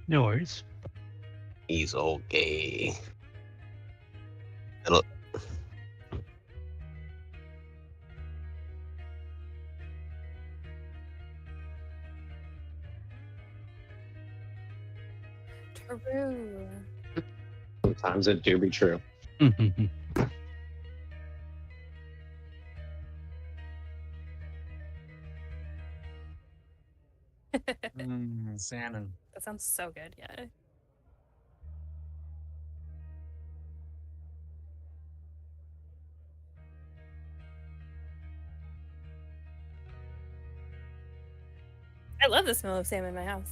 No worries. He's okay. It'll, True. Sometimes it do be true. Salmon. That sounds so good. Yeah. I love the smell of salmon in my house.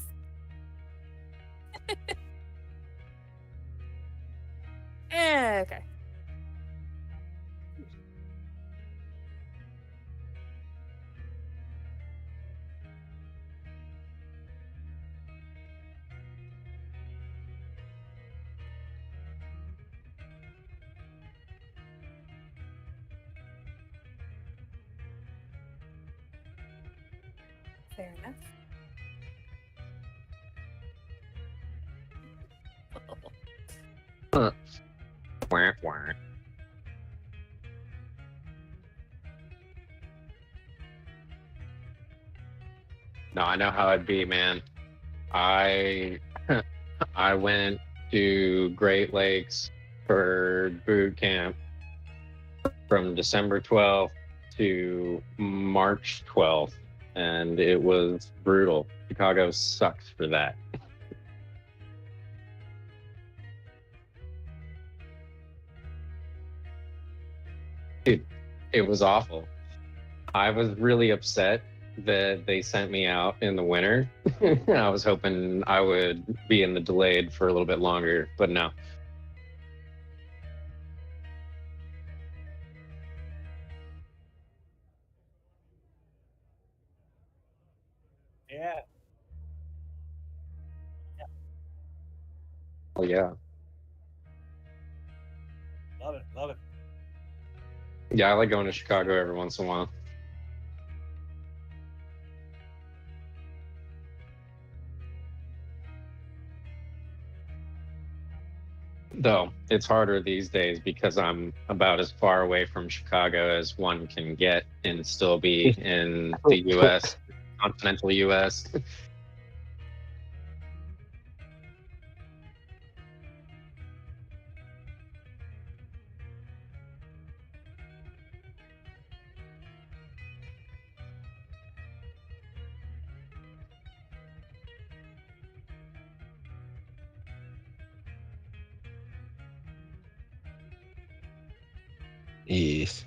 Okay. Fair enough. Wah, wah. No, I know how it'd be, man. I I went to Great Lakes for boot camp from December 12th to March 12th, and it was brutal. Chicago sucks for that. It was awful. I was really upset that they sent me out in the winter. I was hoping I would be in the delayed for a little bit longer, but no. Yeah. Oh yeah. Love it. Love it. Yeah, I like going to Chicago every once in a while. Though it's harder these days because I'm about as far away from Chicago as one can get and still be in the US, continental US. Yes.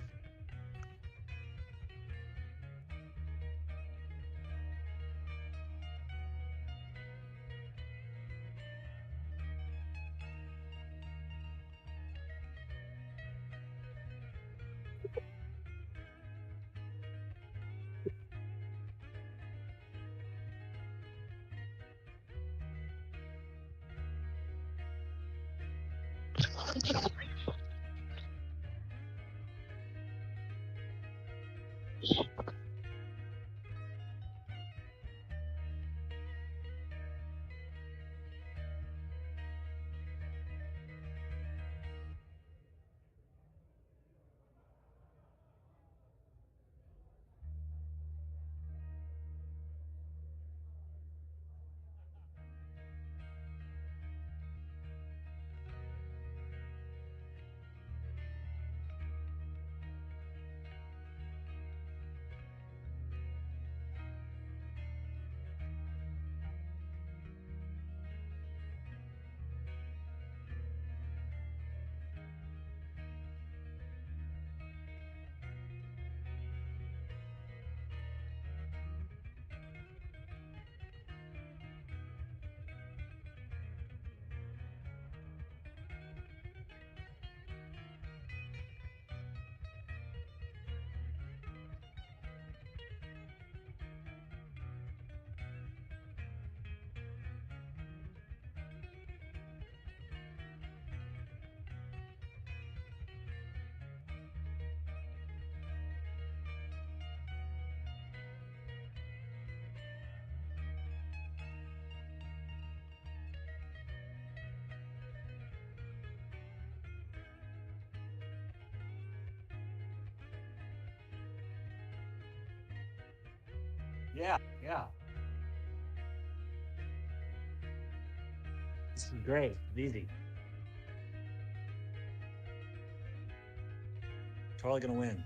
Yeah. Yeah. This is great. It's easy. Totally gonna win.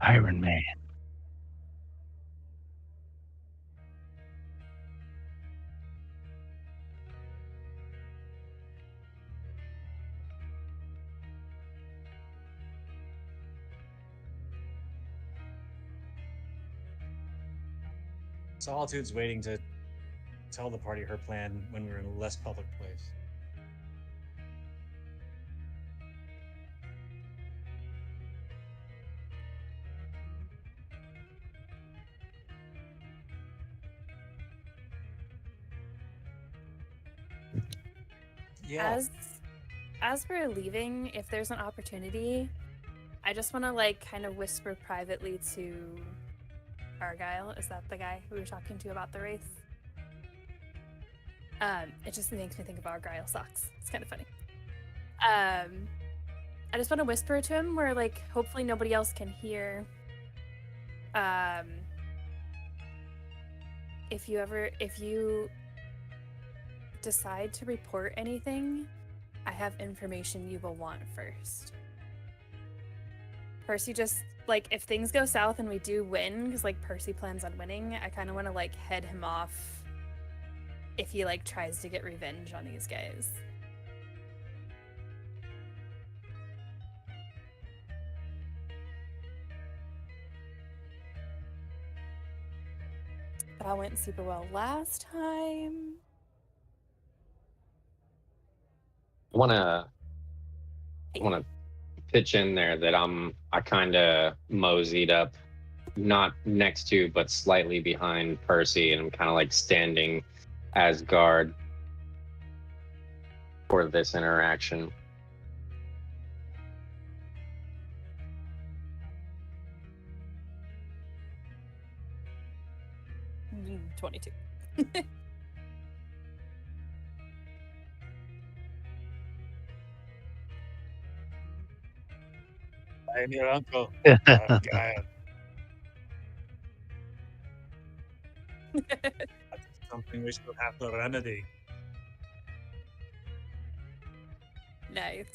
Iron Man. Solitude's waiting to tell the party her plan when we're in a less public place. Yeah. As we're leaving, if there's an opportunity, I just want to like kind of whisper privately to Argyle. Is that the guy we were talking to about the race? It just makes me think of Argyle socks. It's kind of funny. I just want to whisper to him where like hopefully nobody else can hear. If you decide to report anything, I have information you will want first. Percy just, like, if things go south and we do win, because, like, Percy plans on winning, I kind of want to, like, head him off if he, like, tries to get revenge on these guys. That went super well last time. I wanna pitch in there that I kind of moseyed up, not next to, but slightly behind Percy, and I'm kind of like standing as guard for this interaction. Mm, 22. I am your uncle, Gaia. That's something we should have to remedy. Nice.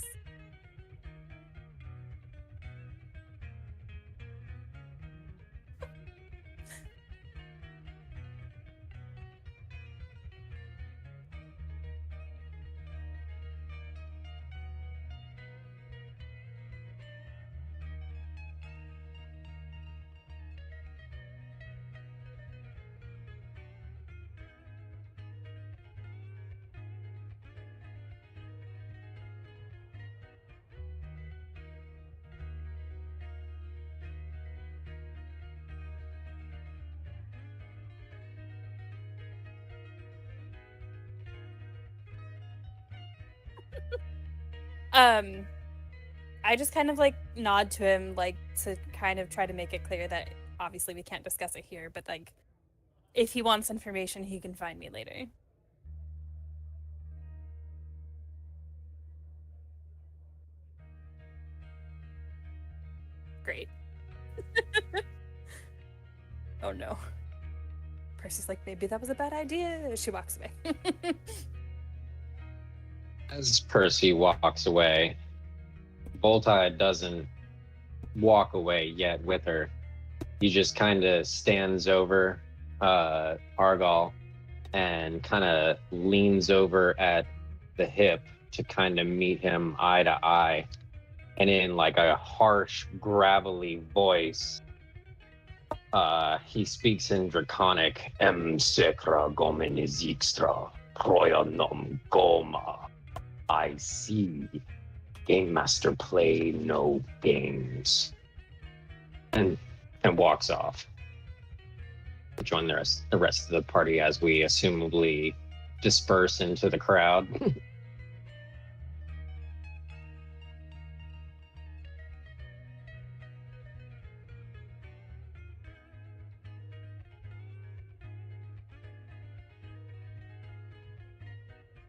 I just kind of like nod to him, like to kind of try to make it clear that obviously we can't discuss it here, but like if he wants information, he can find me later. Great. Oh no. Percy's like, maybe that was a bad idea. She walks away. As Percy walks away, Voltide doesn't walk away yet with her. He just kind of stands over Argal and kind of leans over at the hip to kind of meet him eye to eye. And in like a harsh, gravelly voice, he speaks in Draconic. Em secra gomenis extra, proyanom goma. I see. Game master play no games. And walks off. Join the rest of the party as we assumably disperse into the crowd.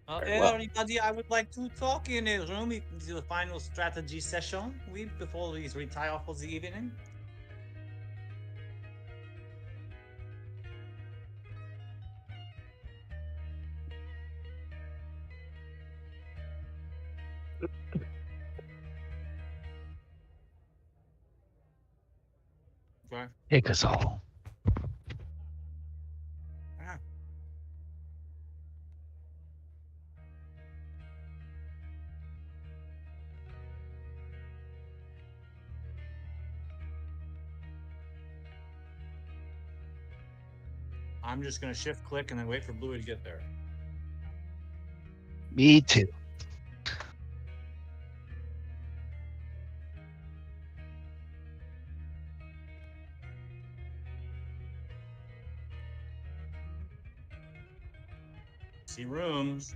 Very well. Everybody, I would like to talk in a room. It's the final strategy session before we retire for the evening. Take us all. I'm just gonna shift click and then wait for Bluey to get there. Me too. See rooms.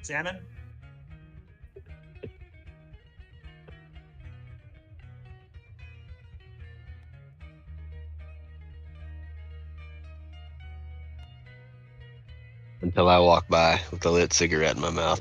Salmon? Until I walk by with a lit cigarette in my mouth.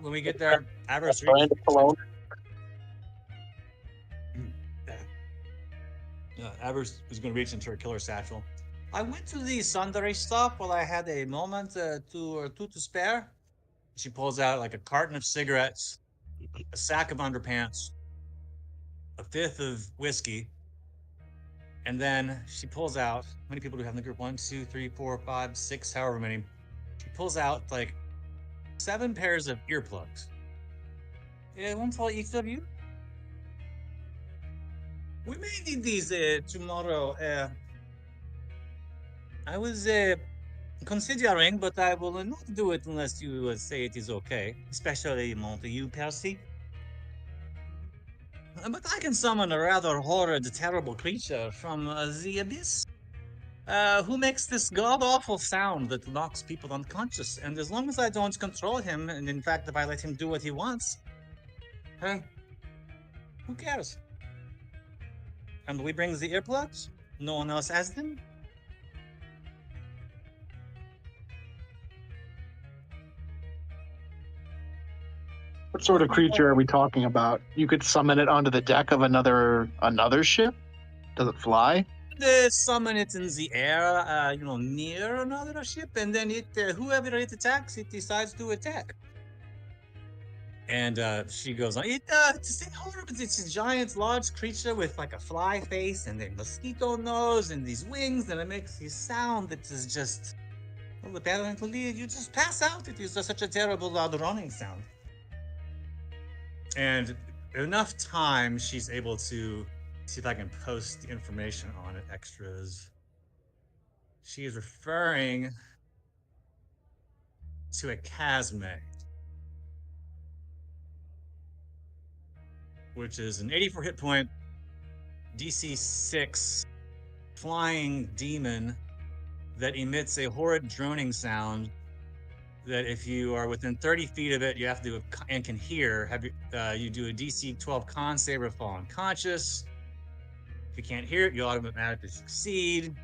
When we get there, Avarice Brand cologne. Avarice is going to reach into her killer satchel. I went to the sundry stop while I had a moment to spare. She pulls out like a carton of cigarettes, a sack of underpants, a fifth of whiskey, and then she pulls out, how many people do we have in the group? 1, 2, 3, 4, 5, 6, however many. She pulls out like 7 pairs of earplugs. One for each of you. We may need these tomorrow. I was considering, but I will not do it unless you say it is okay. Especially you, Percy. But I can summon a rather horrid, terrible creature from the abyss. Who makes this god-awful sound that knocks people unconscious. And as long as I don't control him, and in fact if I let him do what he wants, who cares? And we bring the earplugs? No one else has them? What sort of creature are we talking about? You could summon it onto the deck of another ship? Does it fly? They summon it in the air, near another ship, and then whoever it attacks, it decides to attack. And she goes on. It's horrible. It's a giant, large creature with like a fly face and a mosquito nose and these wings, and it makes this sound that is just. Well, apparently, you just pass out. It is just such a terrible, loud running sound. And enough time, she's able to see if I can post the information on it, extras. She is referring to a Chasme, which is an 84 hit point, DC 6 flying demon that emits a horrid droning sound that if you are within 30 feet of it, you have to do and can hear. You do a DC 12 con save or fall unconscious. If you can't hear it, you automatically succeed.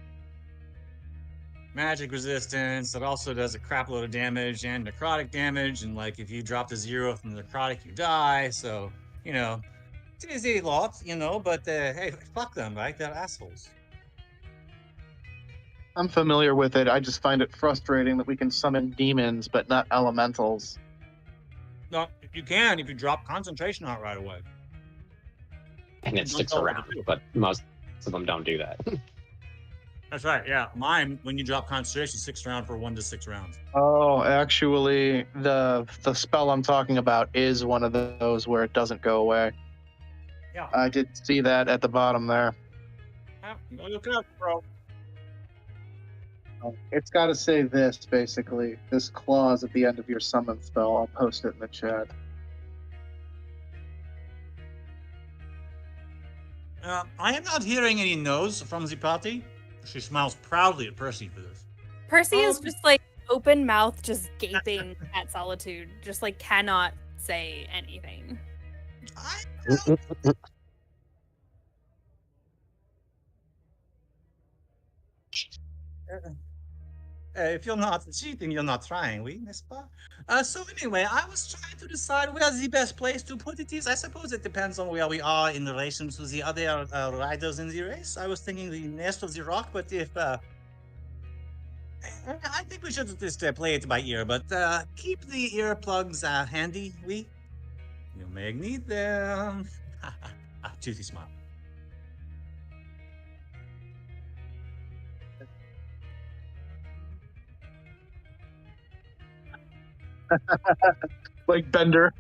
Magic resistance. It also does a crap load of damage and necrotic damage. And like if you drop to 0 from the necrotic, you die. So, it is a lot, but hey, fuck them, right? They're assholes. I'm familiar with it. I just find it frustrating that we can summon demons, but not elementals. No, you can if you drop concentration out right away. And it sticks around, but most of them don't do that. That's right, yeah. Mine, when you drop concentration, 6 round for 1 to 6 rounds. Oh, actually, the spell I'm talking about is one of those where it doesn't go away. Yeah. I did see that at the bottom there. Yeah, go look it up, bro. It's got to say this, basically. This clause at the end of your summon spell. I'll post it in the chat. I am not hearing any no's from the party. She smiles proudly at Percy for this. Percy is just like open mouth, just gaping at Solitude, just like cannot say anything. I If you're not cheating, you're not trying, oui, n'est-ce pas? So anyway, I was trying to decide where the best place to put it is. I suppose it depends on where we are in relation to the other riders in the race. I was thinking the nest of the rock, but if I think we should just play it by ear, but keep the earplugs handy, oui? You may need them. Toothy smile. Like Bender.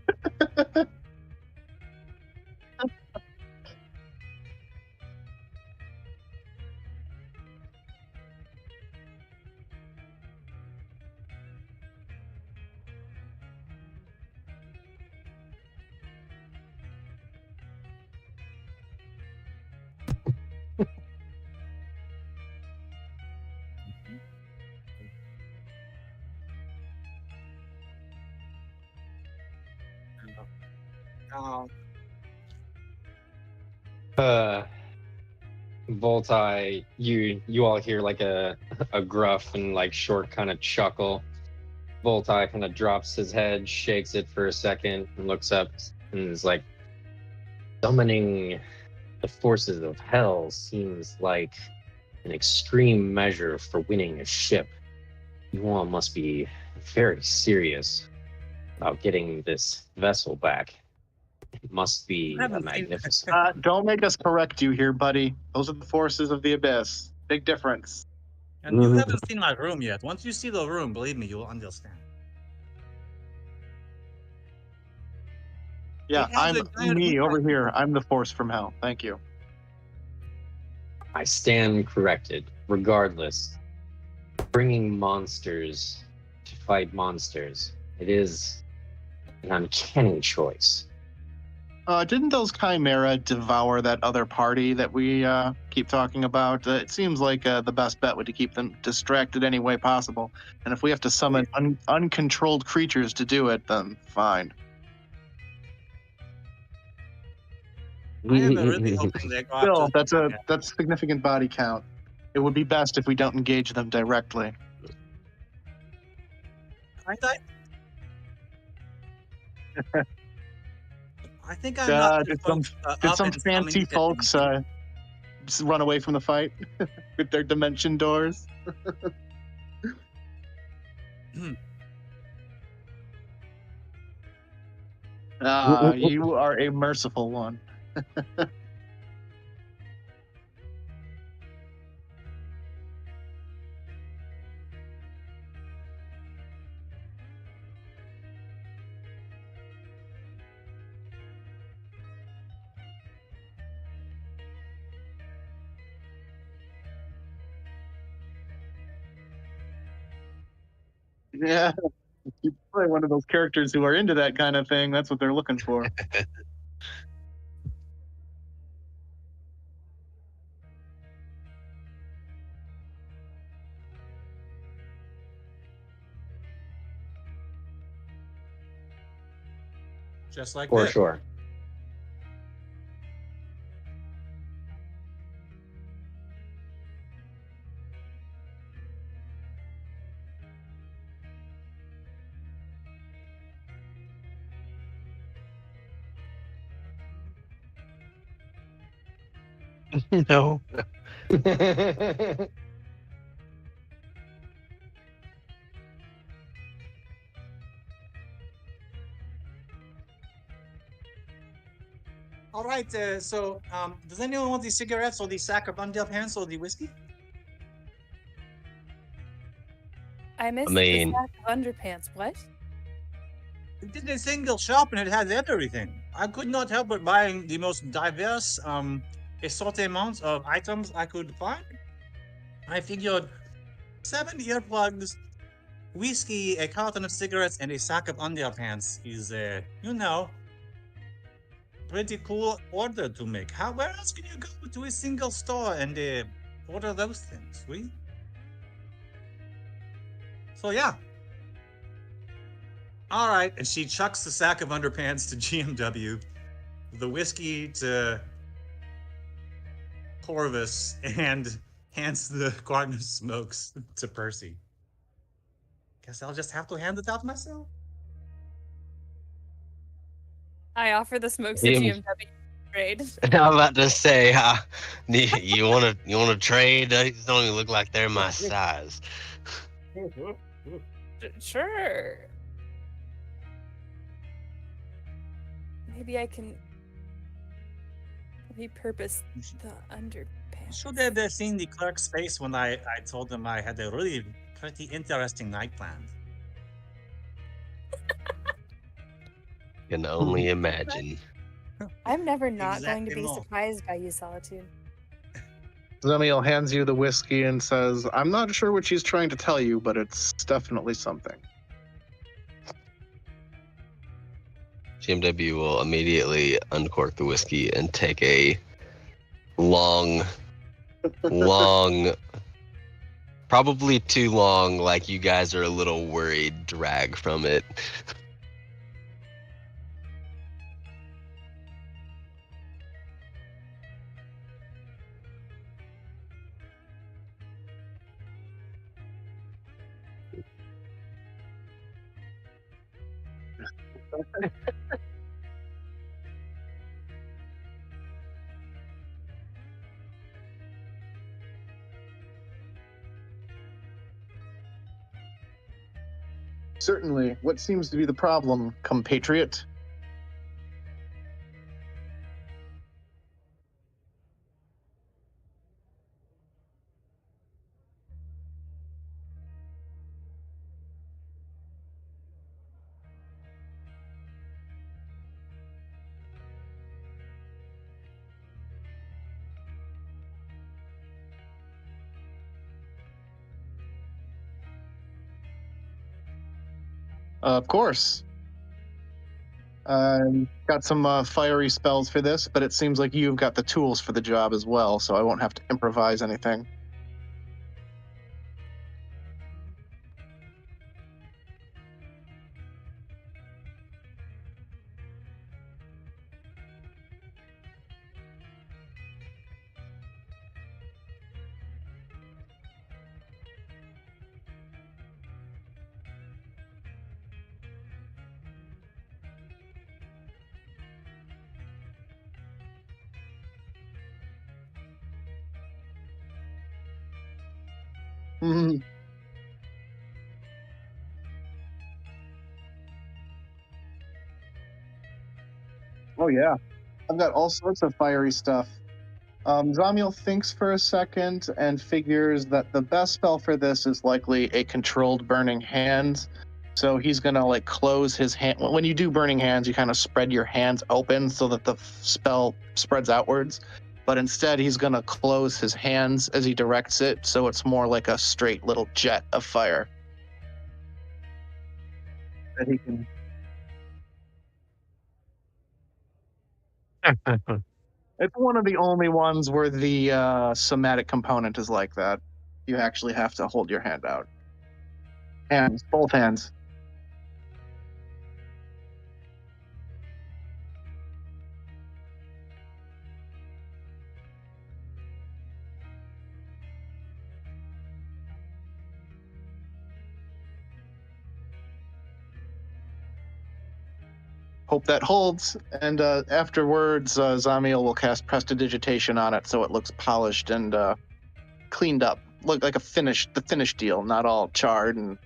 Oh, Voltai, you all hear like a gruff and like short kind of chuckle. Voltai kind of drops his head, shakes it for a second, and looks up and is like, summoning the forces of hell seems like an extreme measure for winning a ship. You all must be very serious about getting this vessel back. It must be haven't seen- magnificent. Don't make us correct you here, buddy. Those are the forces of the abyss. Big difference. And you haven't seen my room yet. Once you see the room, believe me, you'll understand. Yeah, It has I'm a giant me hook over on it. here. I'm the force from hell. Thank you. I stand corrected. Regardless, bringing monsters to fight monsters, it is an uncanny choice. Didn't those chimera devour that other party that we keep talking about? It seems like the best bet would to keep them distracted any way possible. And if we have to summon uncontrolled creatures to do it, then fine. I am really hoping they go Still, after that's significant body count. It would be best if we don't engage them directly. I think I'm not Did some fancy folks run away from the fight with their dimension doors? You are a merciful one. Yeah, you're probably one of those characters who are into that kind of thing. That's what they're looking for. Just like For this. sure. No. All right. So, does anyone want the cigarettes or the sack of underpants or the whiskey? I missed mean- the sack of underpants. What? It did a single shop and it had everything. I could not help but buying the most diverse assortment of items I could find. I figured 7 earplugs, whiskey, a carton of cigarettes, and a sack of underpants is, pretty cool order to make. Where else can you go to a single store and order those things? So yeah. All right, and she chucks the sack of underpants to GMW. the whiskey to Corvus and hands the carton of smokes to Percy. Guess I'll just have to hand it out myself. I offer the smokes to Him. GMW trade. I'm about to say, you wanna trade? These don't even look like they're my size. Sure. Maybe I can repurpose the underpants. Should have seen the clerk's face when I told him I had a really pretty interesting night planned. Can only imagine. I'm never not going to be Exactement. surprised by you, Solitude. Zemiel hands you the whiskey and says, I'm not sure what she's trying to tell you, but it's definitely something. GMW will immediately uncork the whiskey and take a long, probably too long, like you guys are a little worried, drag from it. Certainly. What seems to be the problem, compatriot? Of course. Got some fiery spells for this, but it seems like you've got the tools for the job as well, so I won't have to improvise anything. Mhm. Oh yeah, I've got all sorts of fiery stuff. Zamiel thinks for a second and figures that the best spell for this is likely a controlled burning hands. So he's gonna like close his hand. When you do burning hands, you kind of spread your hands open so that the spell spreads outwards. But instead, he's gonna close his hands as he directs it, so it's more like a straight little jet of fire that he can. It's one of the only ones where the somatic component is like that. You actually have to hold your hand out. Hands, both hands. Hope that holds. And afterwards, Zamiel will cast Prestidigitation on it so it looks polished and cleaned up. Look like the finished deal, not all charred and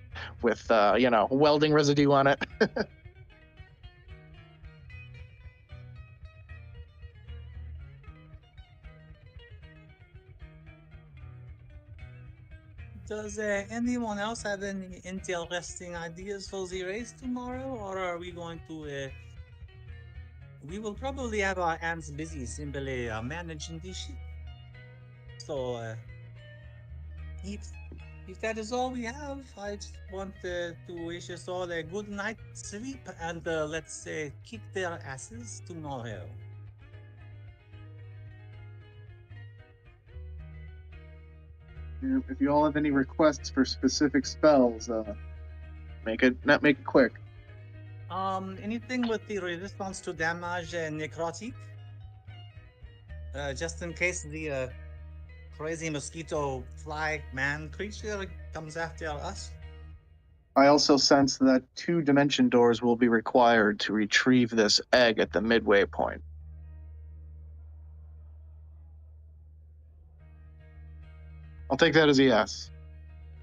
with, welding residue on it. Does anyone else have any interesting ideas for the race tomorrow, or are we going to? We will probably have our hands busy simply managing the ship. So, if that is all we have, I just want to wish us all a good night's sleep and let's kick their asses tomorrow. If you all have any requests for specific spells, make it quick. Anything with the resistance to damage and necrotic? Just in case the crazy mosquito fly man creature comes after us. I also sense that 2 dimension doors will be required to retrieve this egg at the midway point. I'll take that as a yes.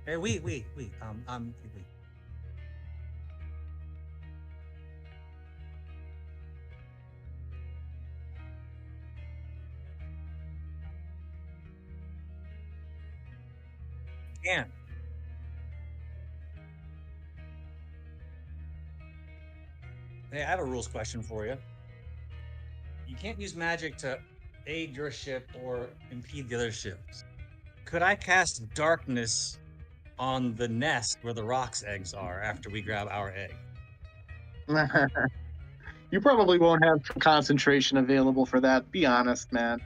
Oui. Yeah. Hey, I have a rules question for you. You can't use magic to aid your ship or impede the other ships. Could I cast darkness on the nest where the roc's eggs are after we grab our egg? You probably won't have concentration available for that. Be honest, man.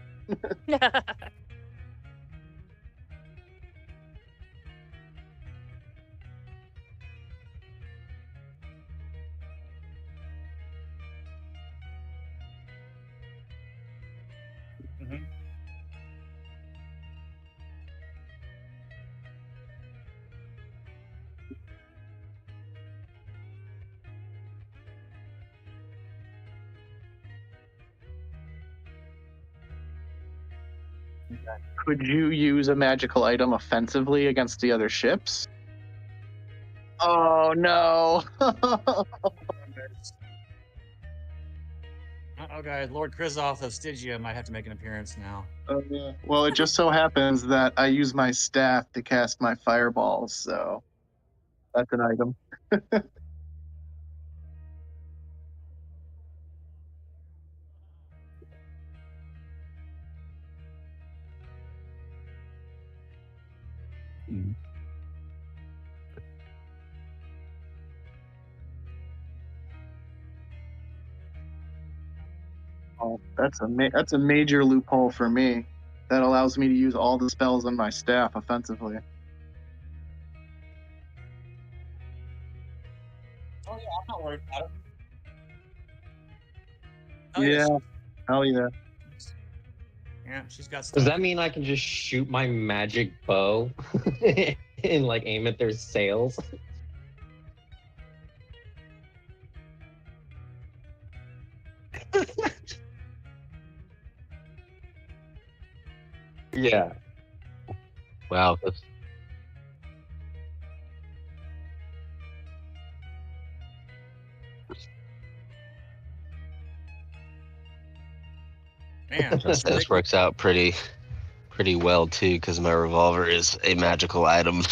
Mm-hmm. Could you use a magical item offensively against the other ships? Oh no. Oh, guys, Lord Krizoff of Stygia might have to make an appearance now. Well, it just so happens that I use my staff to cast my fireballs, so that's an item. Oh, that's a major loophole for me. That allows me to use all the spells on my staff offensively. Oh, yeah, I'm not worried about it. Yeah. Hell yeah. Yeah, she's got stuff. Does that mean I can just shoot my magic bow and like aim at their sails? Yeah. Wow. Man, This works out pretty well too, because my revolver is a magical item.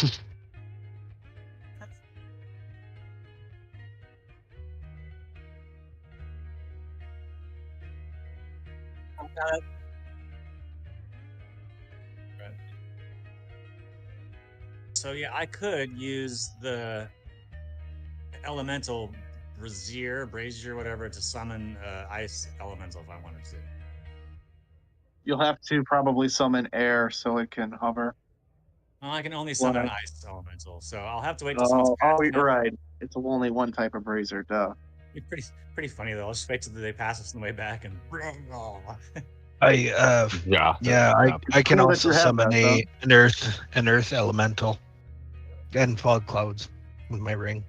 So yeah, I could use the elemental brazier, whatever, to summon ice elemental if I wanted to. You'll have to probably summon air so it can hover. Well, I can only summon an What? ice elemental, so I'll have to wait till someone's Oh, passed you're it. right. It's only one type of brazier, duh. It's pretty funny though. I'll just wait till they pass us on the way back and. I can Cool that also you have summon that, an earth elemental and fog clouds with my ring.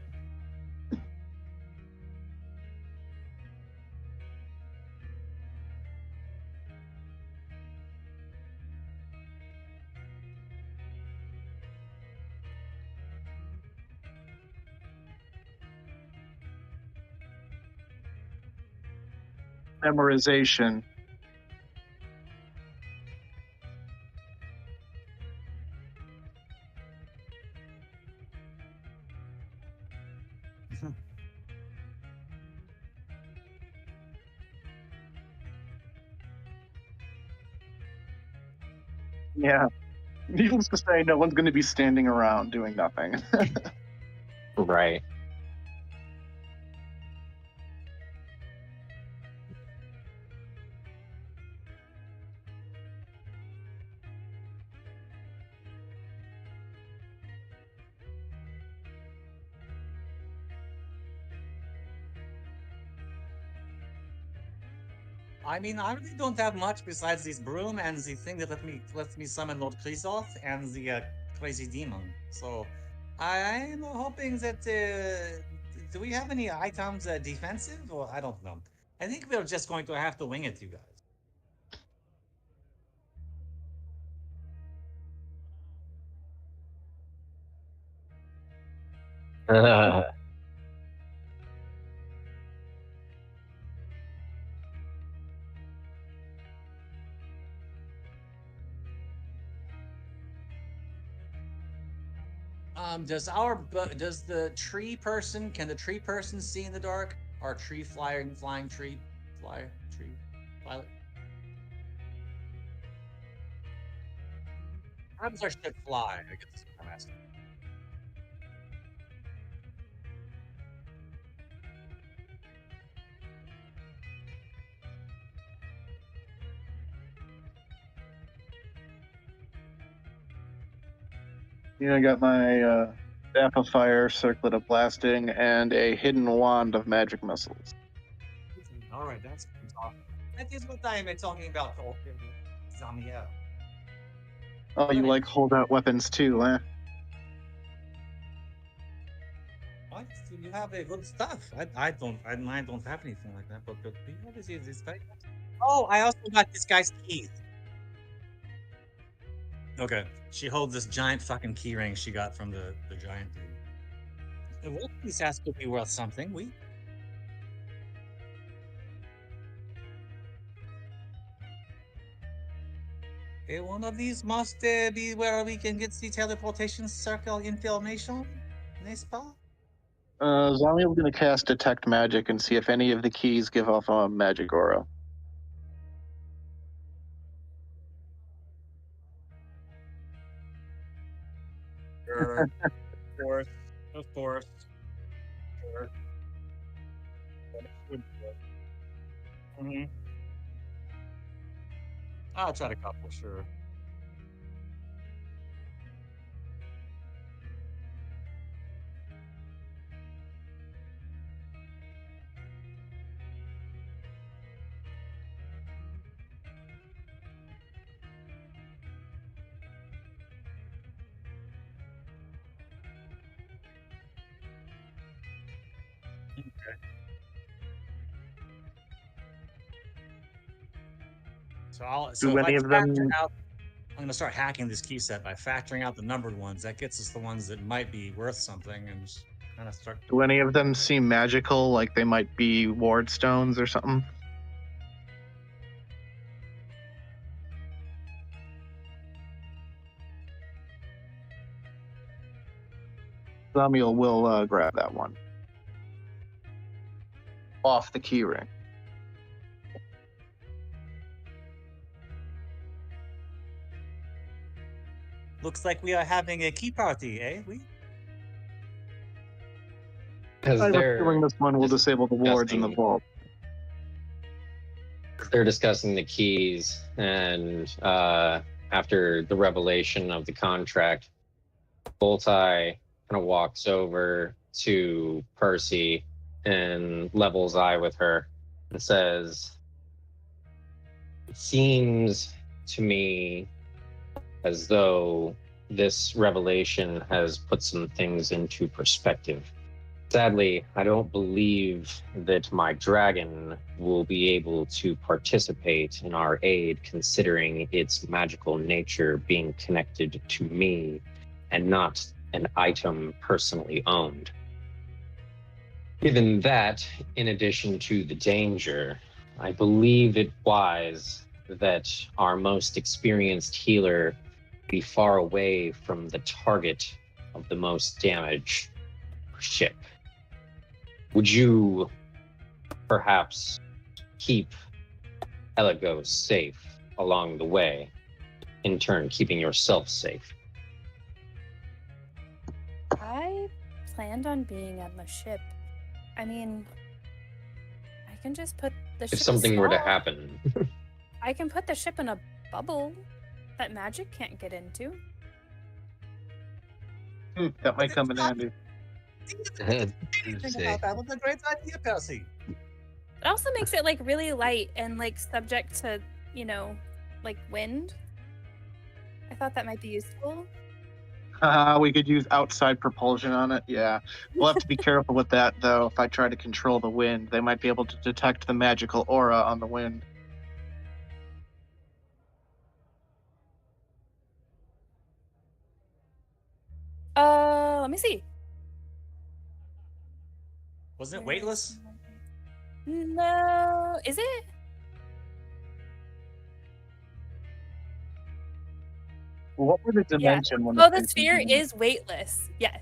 Memorization. Yeah. Needless to say, no one's going to be standing around doing nothing. Right. I mean, I really don't have much besides this broom and the thing that lets me summon Lord Krizoth and the crazy demon. So I'm hoping that do we have any items defensive? Or I don't know. I think we're just going to have to wing it, you guys. Does the tree person can the tree person see in the dark? Our flying tree pilot? How does our ship fly? I guess is what I'm asking. Yeah, I got my staff of fire, circlet of blasting, and a hidden wand of magic missiles. All right, that's awesome. That is what I'm talking about. Zamiel. Oh, you Alright. like holdout weapons too, eh? What? You have good stuff. I don't have anything like that. But you have this guy. Oh, I also got this guy's keys. Okay, she holds this giant fucking key ring she got from the giant dude. Well, these has to be worth something. One of these must be where we can get the teleportation circle information, n'est-ce pas? Zamiel's gonna cast Detect Magic and see if any of the keys give off a magic aura. Sure. Of course. Sure. Mm-hmm. I'll try to couple, sure. Okay. So Do if I any of factor them? out, I'm gonna start hacking this key set by factoring out the numbered ones. That gets us the ones that might be worth something, and just kind of start. Do any of them seem magical? Like they might be ward stones or something? Zamiel will grab that one off the key ring. Looks like we are having a key party, eh? Because I'm assuming this one will disable the wards in the discussing- vault. they're discussing the keys, and after the revelation of the contract, Boltai kind of walks over to Percy and levels eye with her and says, "It seems to me as though this revelation has put some things into perspective. Sadly, I don't believe that my dragon will be able to participate in our aid, considering its magical nature being connected to me and not an item personally owned. Given that, in addition to the danger, I believe it wise that our most experienced healer be far away from the target of the most damaged ship. Would you perhaps keep Elegos safe along the way, in turn keeping yourself safe?" I planned on being on the ship. I mean, I can just put the ship. If something were to small. happen, I can put the ship in a bubble that magic can't get into. That might come in handy. Anything about that was a great idea, Percy. It also makes it like really light and like subject to, like wind. I thought that might be useful. We could use outside propulsion on it. Yeah. We'll have to be careful with that, though. If I try to control the wind, they might be able to detect the magical aura on the wind. Let me see. Wasn't it weightless? No, is it? What were the Yeah. dimension Oh, the limitations? sphere is weightless. Yes.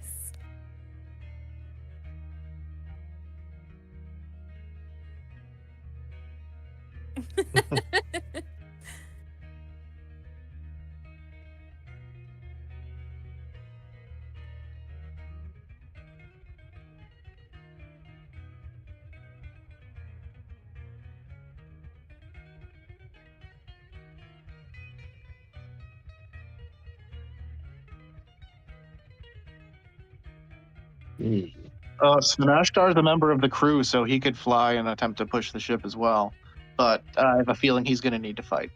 Smanashtar is a member of the crew, so he could fly and attempt to push the ship as well. But I have a feeling he's going to need to fight.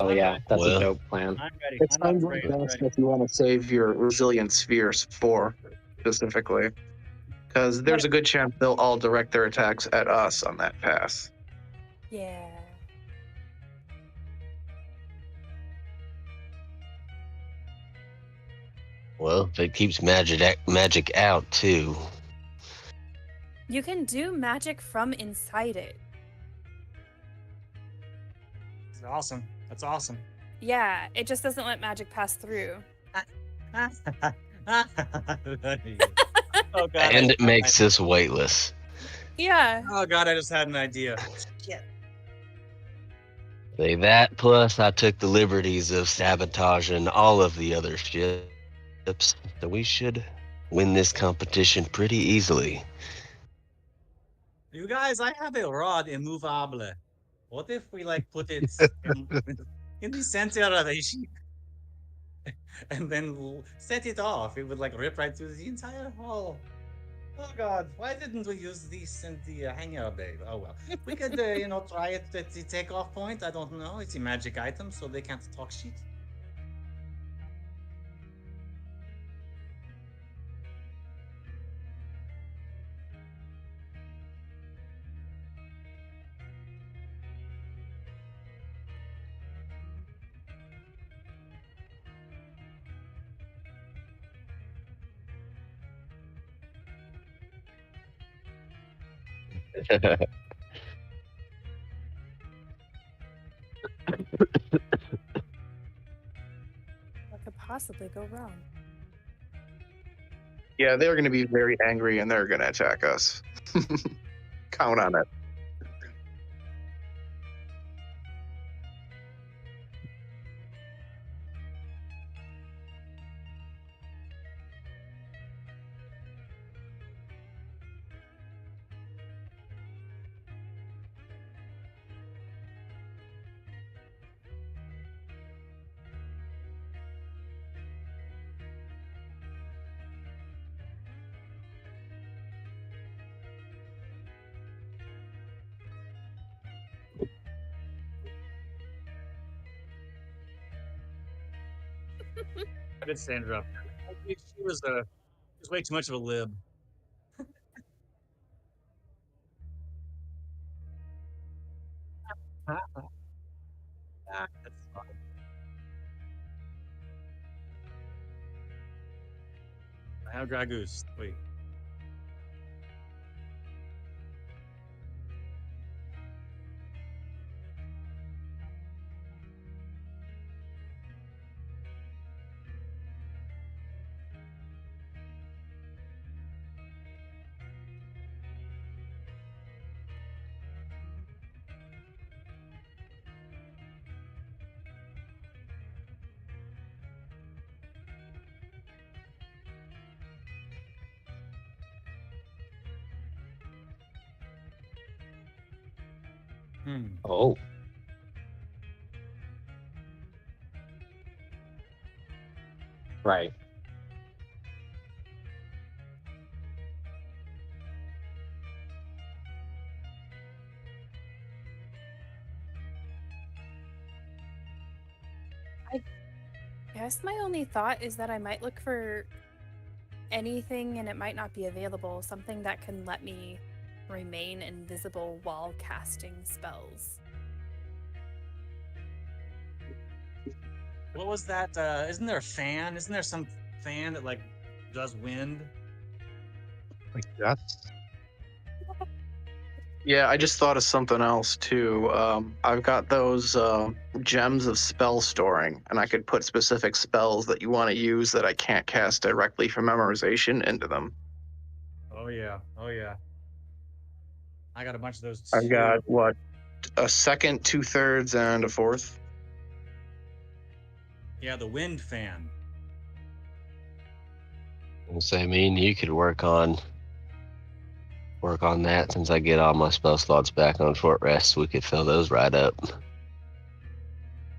Oh yeah, that's Well. a dope plan. I'm ready. It I'm not sounds afraid. like I'm that's ready. what you want to save your resilient spheres for, specifically. Because there's a good chance they'll all direct their attacks at us on that pass. Yeah. Well, if it keeps magic out too. You can do magic from inside it. It's awesome. That's awesome. Yeah, it just doesn't let magic pass through. Oh god. And it makes us weightless. Yeah. Oh god, I just had an idea. Shit. Say that, plus I took the liberties of sabotaging all of the other ships, so we should win this competition pretty easily. You guys, I have a rod immovable. What if we like put it in the center of a ship and then set it off? It would like rip right through the entire hull. Oh god, why didn't we use this in the hangar bay? Oh well, we could try it at the takeoff point. I don't know. It's a magic item, so they can't talk shit. What could possibly go wrong? Yeah, they're going to be very angry and they're going to attack us. Count on it. I did stand her up. She was way too much of a lib. That's fine. I have Dragoose. Wait. Oh. Right. I guess my only thought is that I might look for anything, and it might not be available, something that can let me remain invisible while casting spells. What was that? Isn't there a fan? Isn't there some fan that like does wind? Like gusts? Yeah, I just thought of something else too. I've got those gems of spell storing, and I could put specific spells that you want to use that I can't cast directly from memorization into them. Oh yeah. I got a bunch of those too. I've got what, a second, 2/3, and a fourth. Yeah, the wind fan. So I mean, you could work on that since I get all my spell slots back on short rest. We could fill those right up.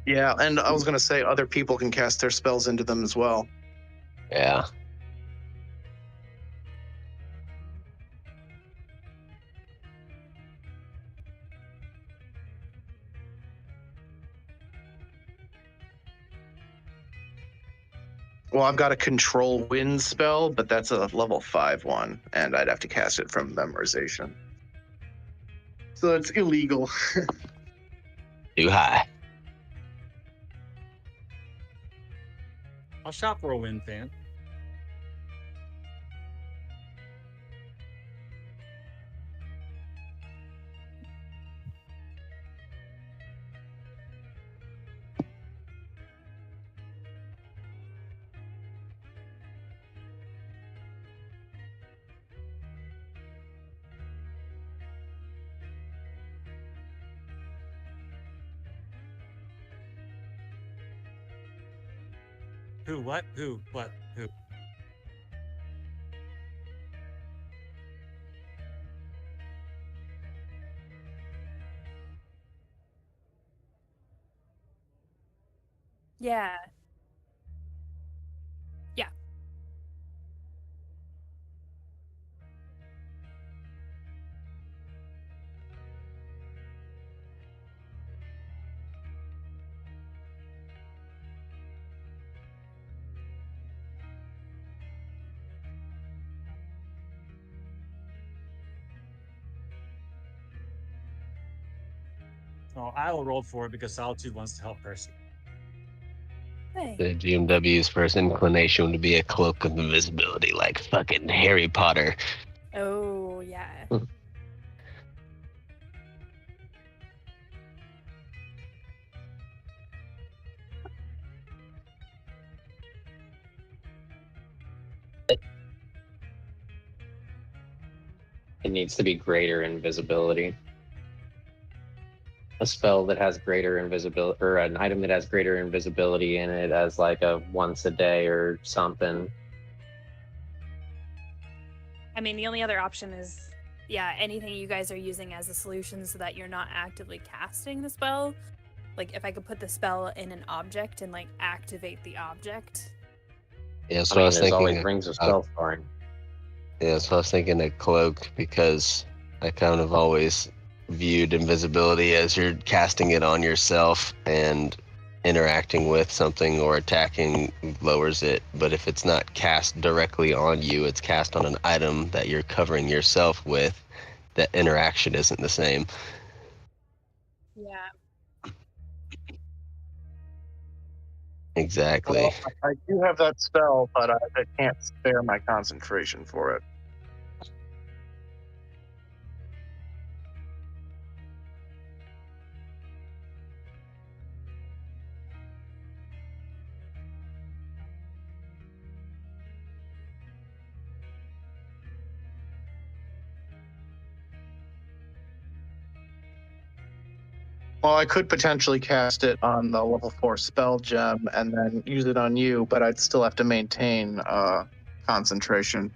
Yeah, and I was gonna say other people can cast their spells into them as well. Yeah. Well, I've got a control wind spell, but that's a level 5 one, and I'd have to cast it from memorization. So that's illegal. Too high. I'll shop for a wind fan. Who? What? Who? What? Who? Yeah. Yeah. Oh, I will roll for it because Solitude wants to help Percy. Hey. The GMW's first inclination to be a cloak of invisibility, like fucking Harry Potter. Oh, yeah. It needs to be greater invisibility. A spell that has greater invisibility, or an item that has greater invisibility in it as like a once a day or something. I mean, the only other option is, yeah, anything you guys are using as a solution so that you're not actively casting the spell. Like, if I could put the spell in an object and, like, activate the object. Yeah, so I mean, I was there's always thinking. rings of spell storing. Yeah, so I was thinking a cloak because I kind of always viewed invisibility as you're casting it on yourself, and interacting with something or attacking lowers it, but if it's not cast directly on you, it's cast on an item that you're covering yourself with, that interaction isn't the same. Yeah. Exactly. Well, I do have that spell, but I can't spare my concentration for it. Well, I could potentially cast it on the level 4 spell gem and then use it on you, but I'd still have to maintain concentration.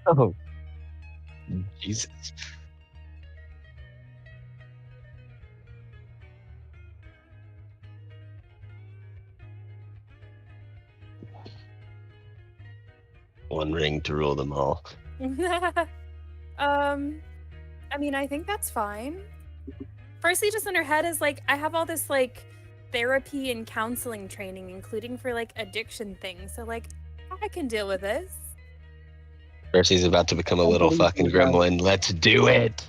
Oh, Jesus. One ring to rule them all. I mean, I think that's fine. Firstly, just in her head is like, I have all this like therapy and counseling training, including for like addiction things. So like, I can deal with this. Percy's about to become a little fucking gremlin. Let's do it.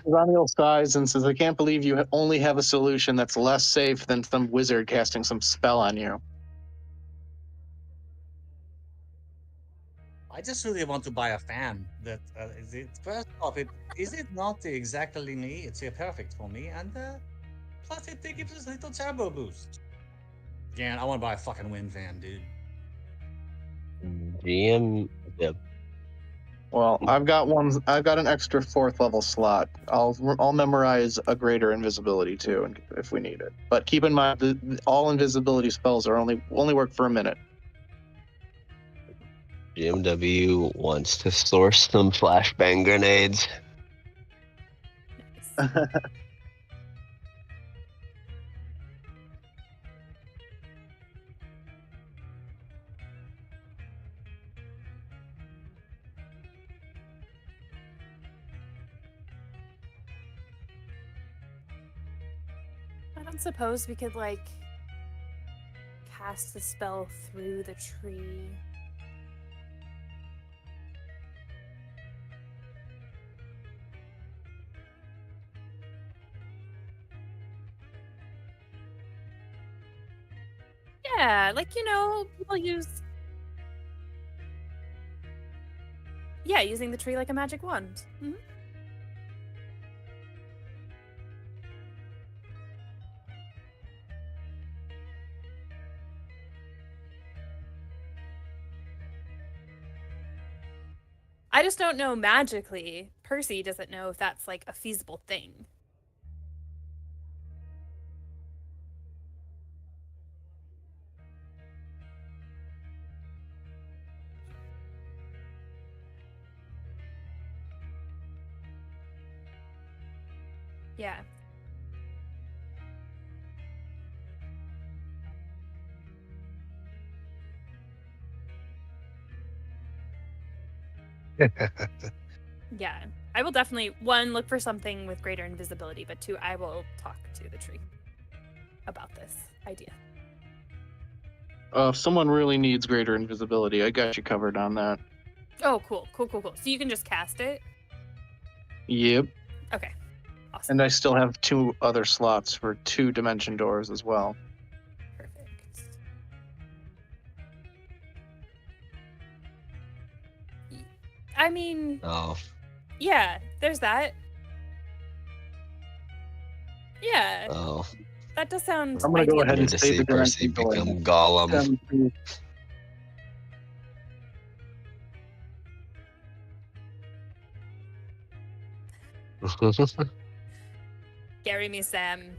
Raniel sighs and says, I can't believe you only have a solution that's less safe than some wizard casting some spell on you. I just really want to buy a fan. That is it. First off, is it not exactly me? It's perfect for me, and plus it gives us a little turbo boost. Again, I want to buy a fucking wind fan, dude. GM. Yep. Well, I've got an extra 4th level slot. I'll memorize a greater invisibility too, if we need it. But keep in mind, all invisibility spells are only work for a minute. GMW wants to source some flashbang grenades. Nice. I don't suppose we could like cast the spell through the tree. Yeah, like people use. Yeah, using the tree like a magic wand. Mm-hmm. I just don't know magically. Percy doesn't know if that's like a feasible thing. Yeah. Yeah. I will definitely, one, look for something with greater invisibility, but two, I will talk to the tree about this idea. If someone really needs greater invisibility, I got you covered on that. Oh, cool. So you can just cast it? Yep. Okay. Awesome. And I still have 2 other slots for 2 dimension doors as well. Perfect. I mean, Oh, yeah, there's that. Yeah, oh. that does sound I'm gonna go ideal. ahead Need and to save see the Percy dimension door. become Gollum. Gary me Sam.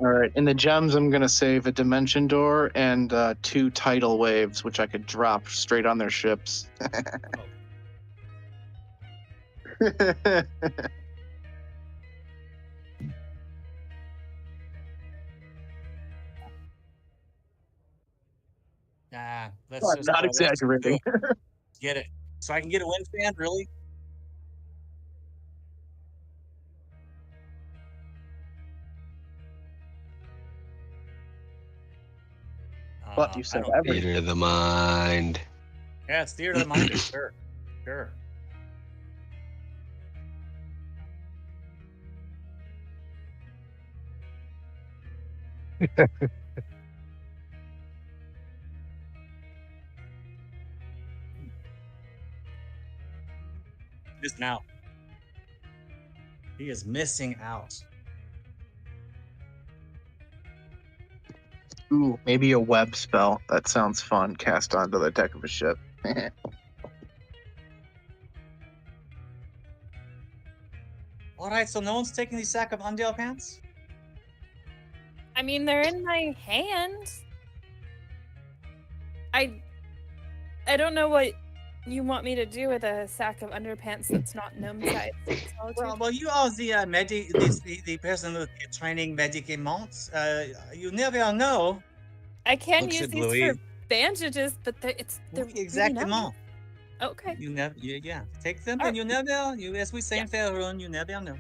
All right. In the gems, I'm going to save a dimension door and 2 tidal waves, which I could drop straight on their ships. Nah, I'm let's just not let's just do exaggerating. it. Get it. So I can get a wind fan, really? But you I said don't. everything. Theater of the mind. Yeah, it's theater of the mind. Sure, sure. Missing out. He is missing out. Ooh, maybe a web spell. That sounds fun. Cast onto the deck of a ship. All right, so no one's taking the sack of Undale pants? I mean, they're in my hand. I don't know what you want me to do with a sack of underpants that's not gnome size. Well, you are the the person who's training medicaments. You never know. I can Looks use at these Louis. for bandages, but they're Oui, really exactement. nice. Okay. You never, yeah. Take them, All and you never. You, as we say Yeah. in Faerun, you never know.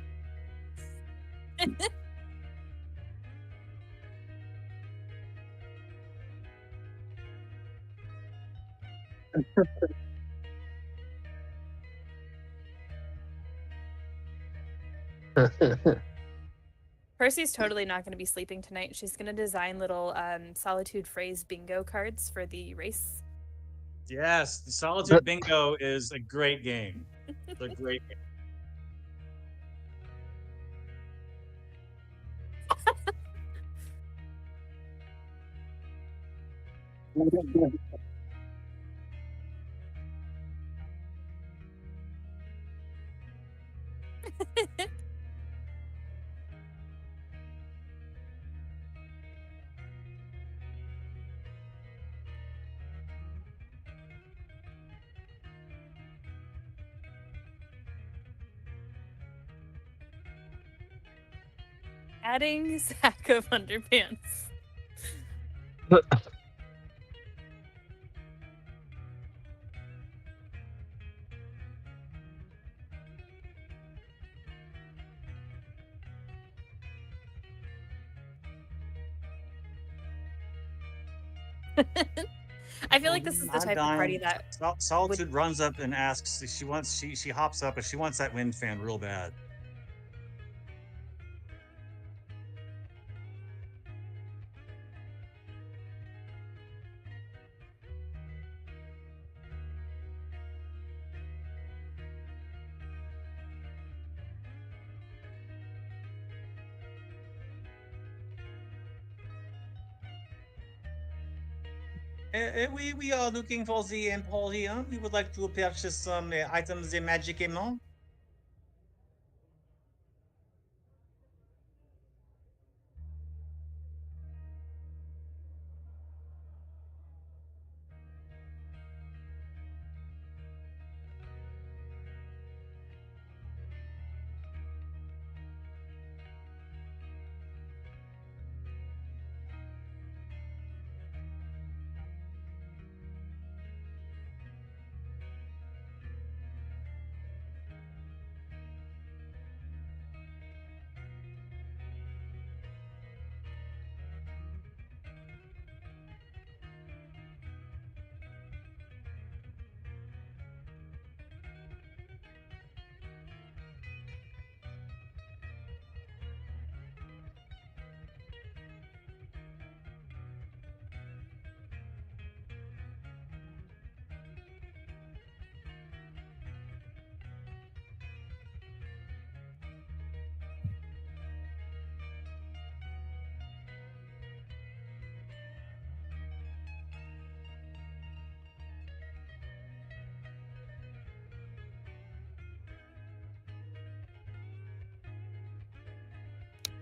Percy's totally not going to be sleeping tonight. She's going to design little solitude phrase bingo cards for the race. Yes, the Solitude Bingo is a great game. It's a great game. Adding sack of underpants. I feel like this is the type of party that Solitude runs up and asks. She hops up, and she wants that wind fan real bad. We are looking for the Emporium. We would like to purchase some items in Magic Aimant.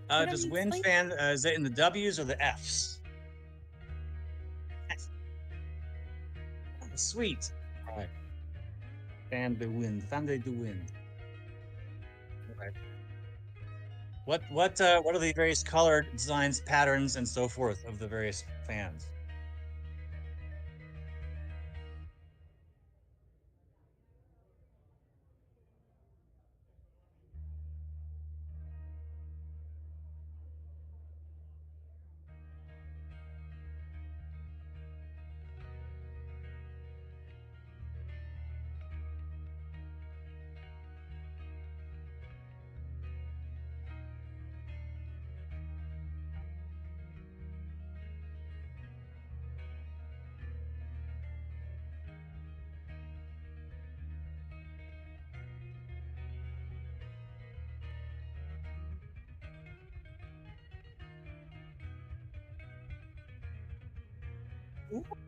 Does wind fan, is it in the W's or the F's? Sweet. All right. Fan the wind. Fan the wind. All right. What are the various color designs, patterns, and so forth of the various fans?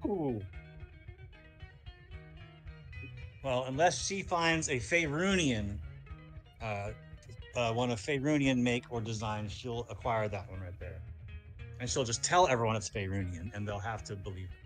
Ooh. Well, unless she finds a Faerunian, one of Faerunian make or design, she'll acquire that one right there. And she'll just tell everyone it's Faerunian, and they'll have to believe it.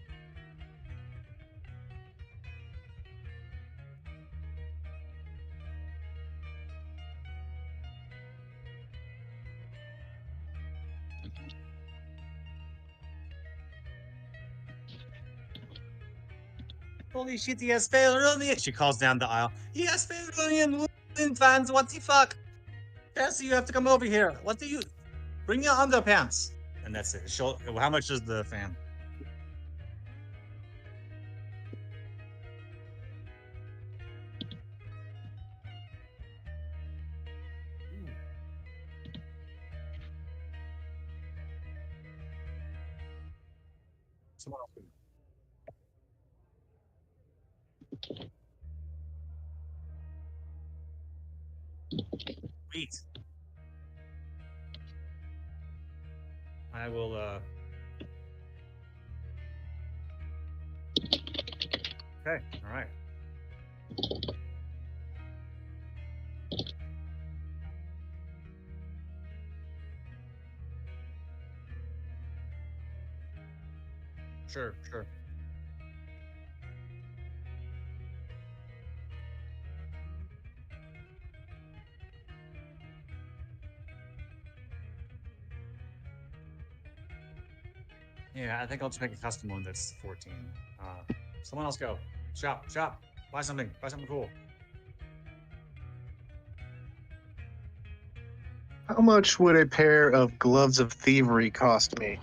Holy shit, he has Faerunian! She calls down the aisle. He has Faerunian fans, what the fuck? Cassie, you have to come over here. What do you... Bring your underpants. And that's it. How much is the fan? Someone else. Sweet. I will, Okay, all right. Sure. Yeah, I think I'll just make a custom one that's 14. Someone else go. Shop. Buy something cool. How much would a pair of gloves of thievery cost me?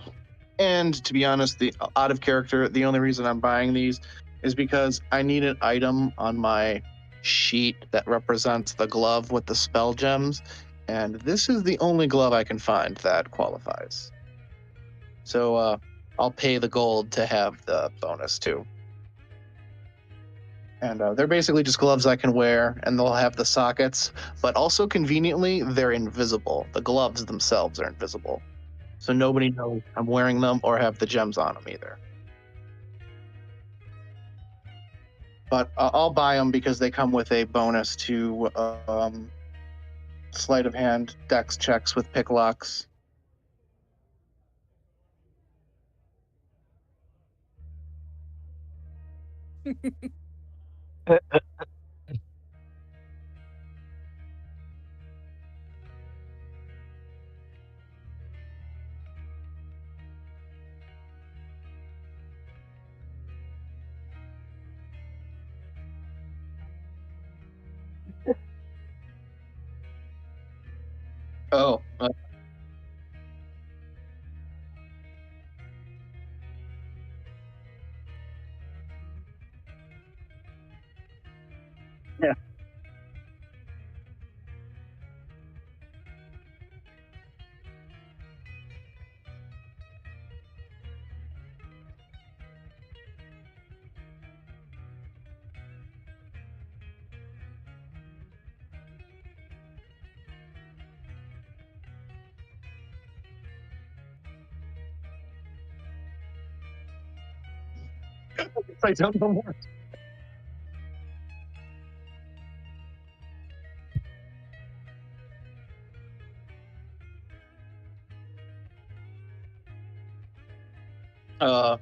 And to be honest, the out of character, the only reason I'm buying these is because I need an item on my sheet that represents the glove with the spell gems, and this is the only glove I can find that qualifies. So I'll pay the gold to have the bonus too. And they're basically just gloves I can wear, and they'll have the sockets, but also conveniently, they're invisible. The gloves themselves are invisible. So nobody knows I'm wearing them or have the gems on them either. But I'll buy them because they come with a bonus to sleight of hand dex checks with pick locks. Oh, yeah. I don't know more.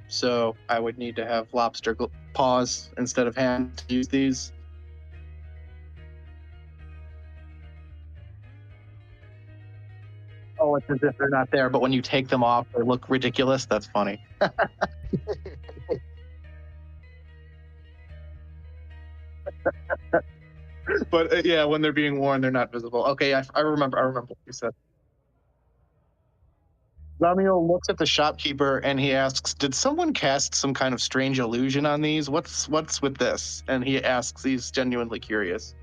So I would need to have lobster paws instead of hands to use these. Oh, it's as if they're not there, but when you take them off, they look ridiculous. That's funny. But yeah, when they're being worn, they're not visible. Okay, I remember what you said. Zamiel looks at the shopkeeper and he asks, "Did someone cast some kind of strange illusion on these? What's with this?" And he asks, he's genuinely curious.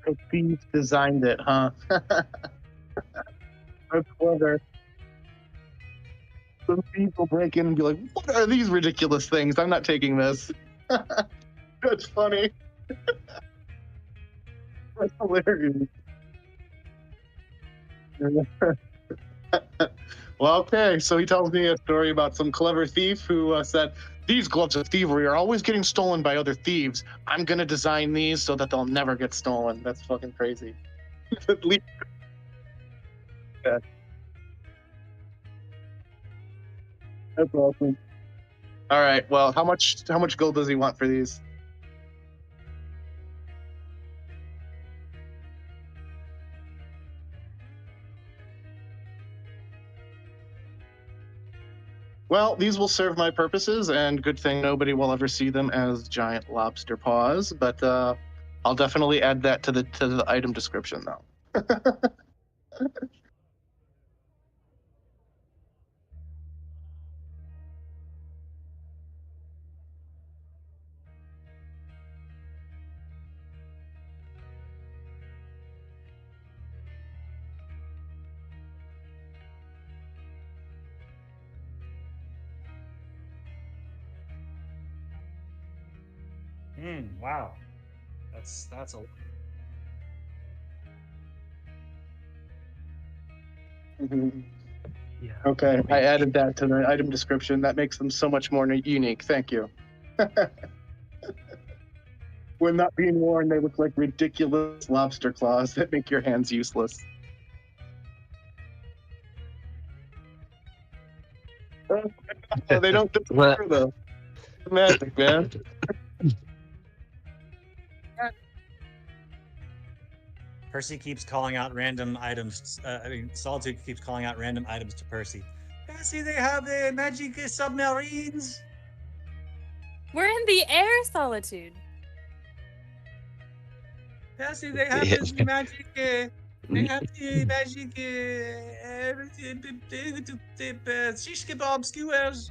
The thief designed it, huh? That's clever. Some thief will break in and be like, "What are these ridiculous things? I'm not taking this." That's funny. That's hilarious. Well, okay, so he tells me a story about some clever thief who said, "These gloves of thievery are always getting stolen by other thieves. I'm going to design these so that they'll never get stolen." That's fucking crazy. At least. Yeah. That's awesome. All right, well, how much gold does he want for these? Well, these will serve my purposes, and good thing nobody will ever see them as giant lobster paws. But I'll definitely add that to the item description, though. Wow. That's a Yeah. Okay, I added that to the item description. That makes them so much more unique. Thank you. When not being worn, they look like ridiculous lobster claws that make your hands useless. They don't disappear, though. Magic, man. Percy keeps calling out random items. Solitude keeps calling out random items to Percy. Percy, they have the magic submarines. We're in the air, Solitude. Percy, they have the magic. They have the magic. Shish kebab skewers.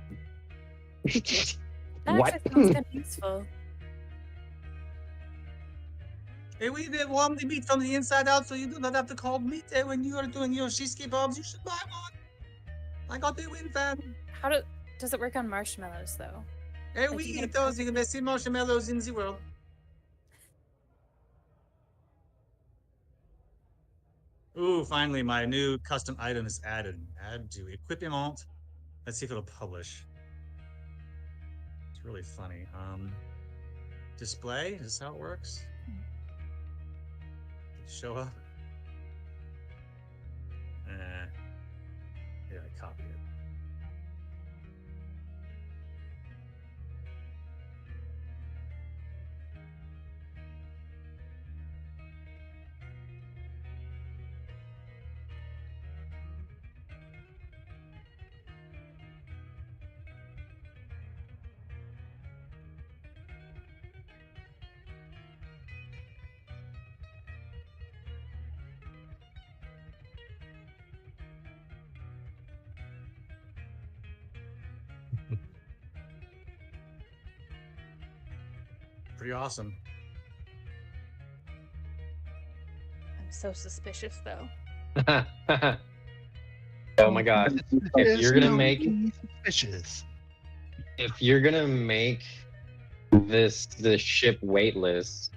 That What? actually sounds kind of useful. We warm the meat from the inside out, so you do not have to call meat when you are doing your shish kebabs. You should buy one. I got the win fan. Does it work on marshmallows though? We eat those the best marshmallows in the world. Ooh, finally, my new custom item is added. Add to equipment. Let's see if it'll publish. It's really funny. Display, is this how it works? Show up. Yeah, I copy it. Pretty awesome. I'm so suspicious though. Oh my god. If you're gonna make suspicious. if you're gonna make this ship weightless.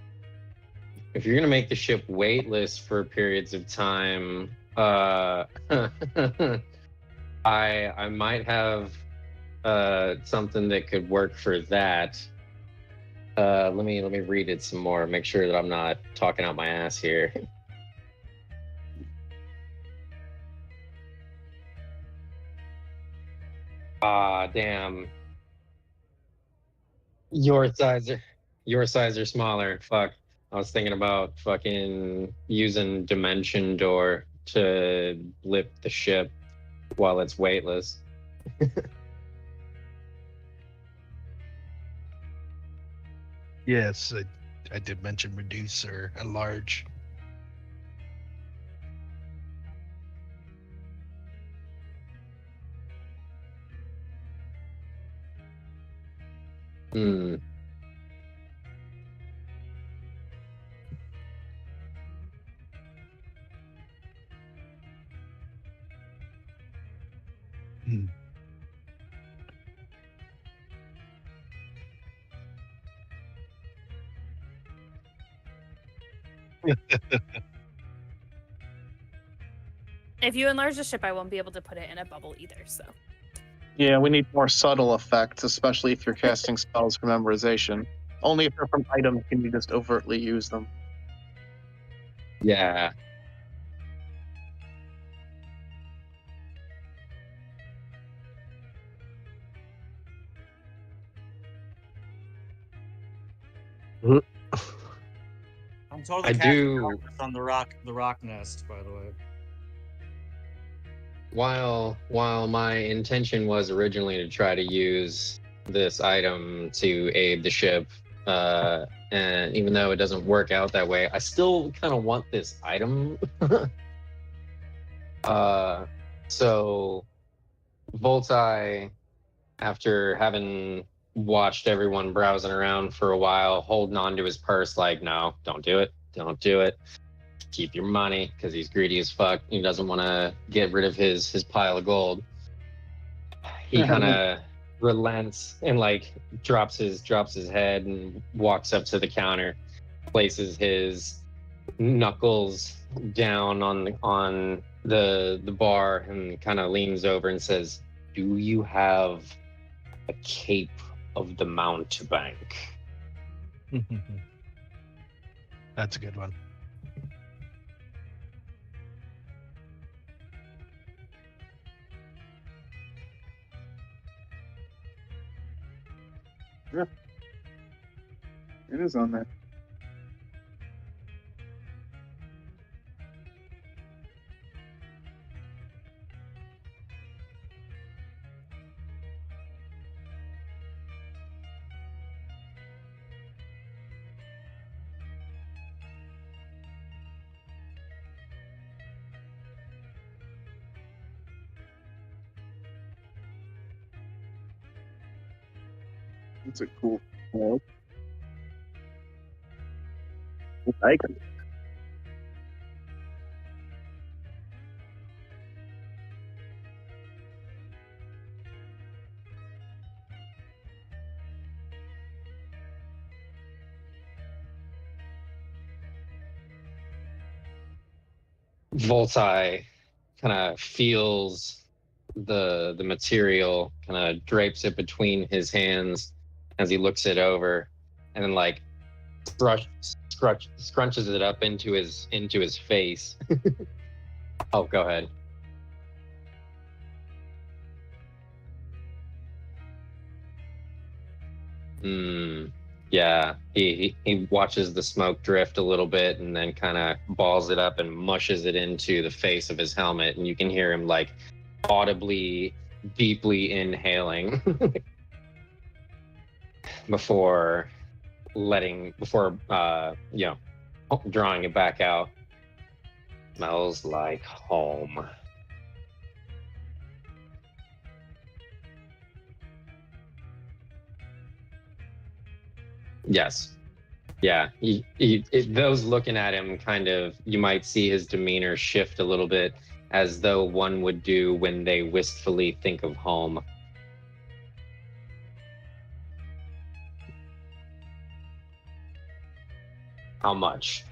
If you're gonna make the ship weightless for periods of time, I might have something that could work for that. Let me read it some more. Make sure that I'm not talking out my ass here. Damn. Your size are smaller. Fuck. I was thinking about fucking using Dimension Door to blip the ship while it's weightless. Yes, I did mention reduce or enlarge. Hmm. Hmm. If you enlarge the ship, I won't be able to put it in a bubble either. So Yeah, we need more subtle effects, especially if you're casting spells for memorization. Only if they're from items can you just overtly use them. Yeah. I'm totally I casting do. darkness on the rock nest, by the way. While my intention was originally to try to use this item to aid the ship, and even though it doesn't work out that way, I still kind of want this item. So Voltai, after having watched everyone browsing around for a while, holding on to his purse, like, no, don't do it. Don't do it. Keep your money, because he's greedy as fuck. He doesn't want to get rid of his pile of gold. He kind of relents and like drops his head and walks up to the counter, places his knuckles down on the bar, and kind of leans over and says, "Do you have a cape of the mountebank?" That's a good one. It is on there. That's a cool quote. I like it. Voltai kind of feels the material, kind of drapes it between his hands as he looks it over, and then like scrunches it up into his face. Oh, go ahead. Yeah, he watches the smoke drift a little bit and then kind of balls it up and mushes it into the face of his helmet, and you can hear him like audibly, deeply inhaling before drawing it back out. Smells like home. Yes. Yeah. Those looking at him, kind of, you might see his demeanor shift a little bit, as though one would do when they wistfully think of home. How much?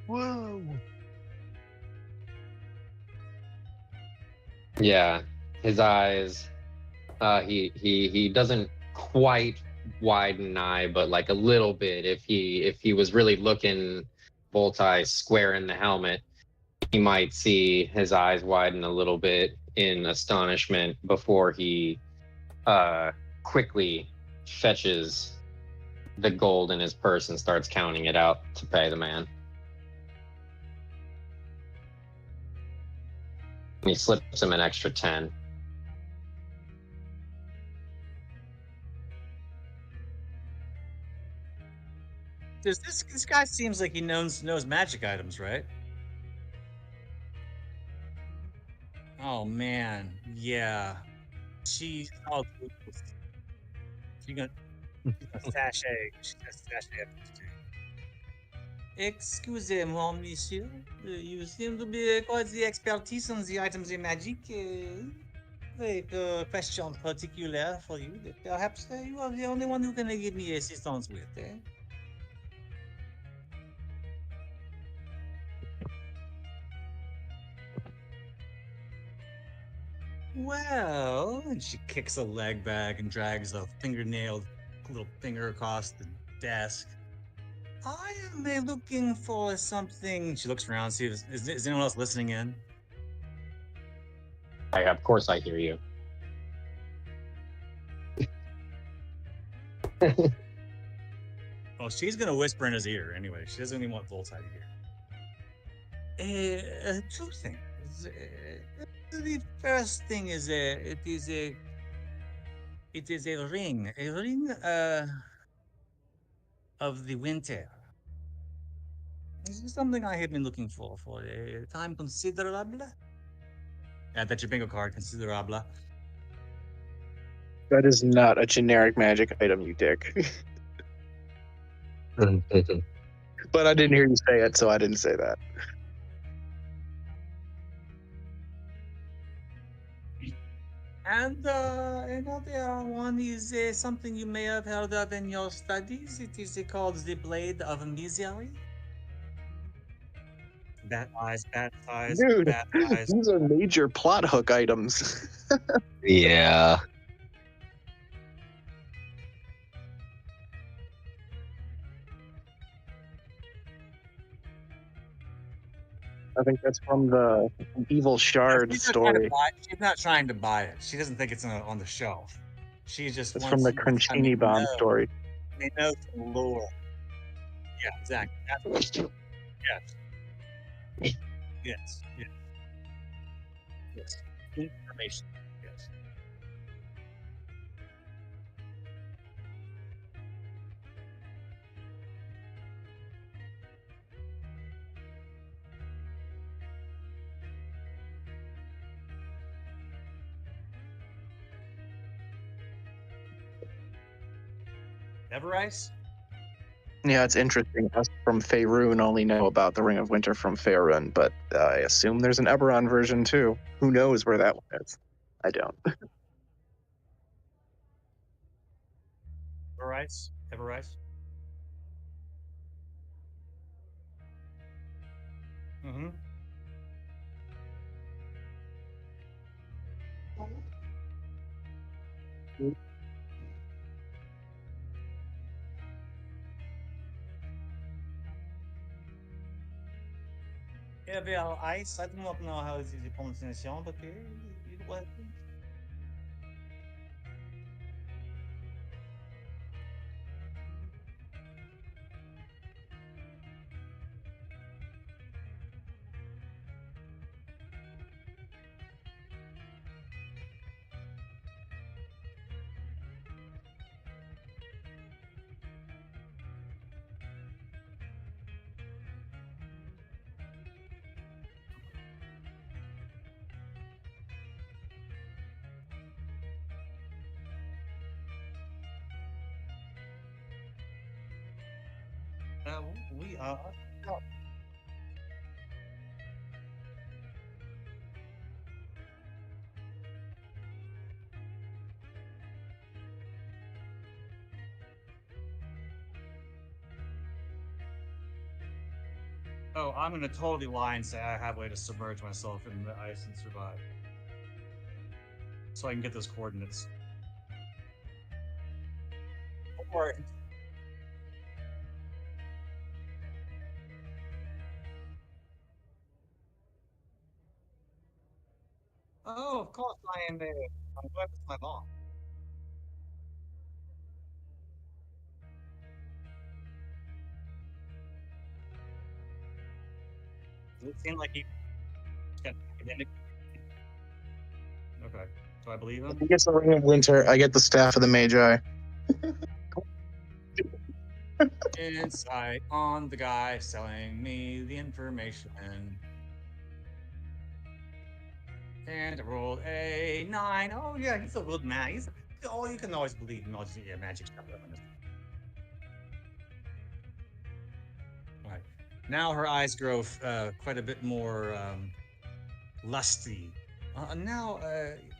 Whoa. Yeah, his eyes. He doesn't quite widen an eye, but like a little bit. If he was really looking Voltai square in the helmet, he might see his eyes widen a little bit in astonishment before he quickly fetches the gold in his purse and starts counting it out to pay the man. And he slips him an extra 10. This guy seems like he knows magic items, right? Oh man, yeah. She's all she gonna sashay. She's gonna sashay up this dude. Excusez-moi, monsieur. You seem to be quite the expertise on the items in magic. Very question particular for you. That perhaps you are the only one who can give me assistance with. Eh? Well, and she kicks a leg back and drags a fingernailed little finger across the desk. I am looking for something. She looks around, see if is anyone else listening in. Of course I hear you. Oh, she's gonna whisper in his ear anyway. She doesn't even want Voltai to hear. Two things. The first thing is it is a ring, of the winter. This is something I have been looking for a time considerable. Add that your bingo card, considerable. That is not a generic magic item, you dick. But I didn't hear you say it, so I didn't say that. And another one is something you may have heard of in your studies. It is called the Blade of Misery. Bat eyes, Dude, bat eyes. these are major plot hook items. Yeah. I think that's from the Evil Shard story. She's not trying to buy it. She doesn't think it's on the shelf. She just It's wants from the you to kind Crunchini of Bomb know. story. They know some lore. Yeah, exactly. Yes. Yes. Yes. Yes. Information. Yes. Everrice? Yeah, it's interesting. Us from Faerun only know about the Ring of Winter from Faerun, but I assume there's an Eberron version too. Who knows where that one is? I don't. Everrice? Everrice? Mm-hmm. Everrice? I do not know how is the pronunciation, but it was. We Oh, I'm gonna totally lie and say I have a way to submerge myself in the ice and survive. So I can get those coordinates. Or oh, of course I am there. I'm glad it's my mom. Does it seem like he's got academic? Okay. Do I believe him? He gets the Ring of Winter. I get the Staff of the Magi. Insight on the guy selling me the information. And I rolled a 9. Oh yeah, he's a good man. You can always believe magic stuff. Right. Now her eyes grow quite a bit more lusty. Now,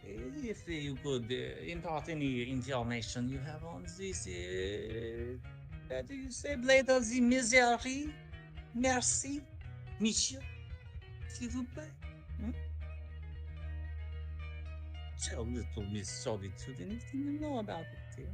if you could impart any information you have on this, do you say Blade of the Misery? Merci, monsieur, s'il vous plaît. So little Miss Solitude, anything you know about it, dear?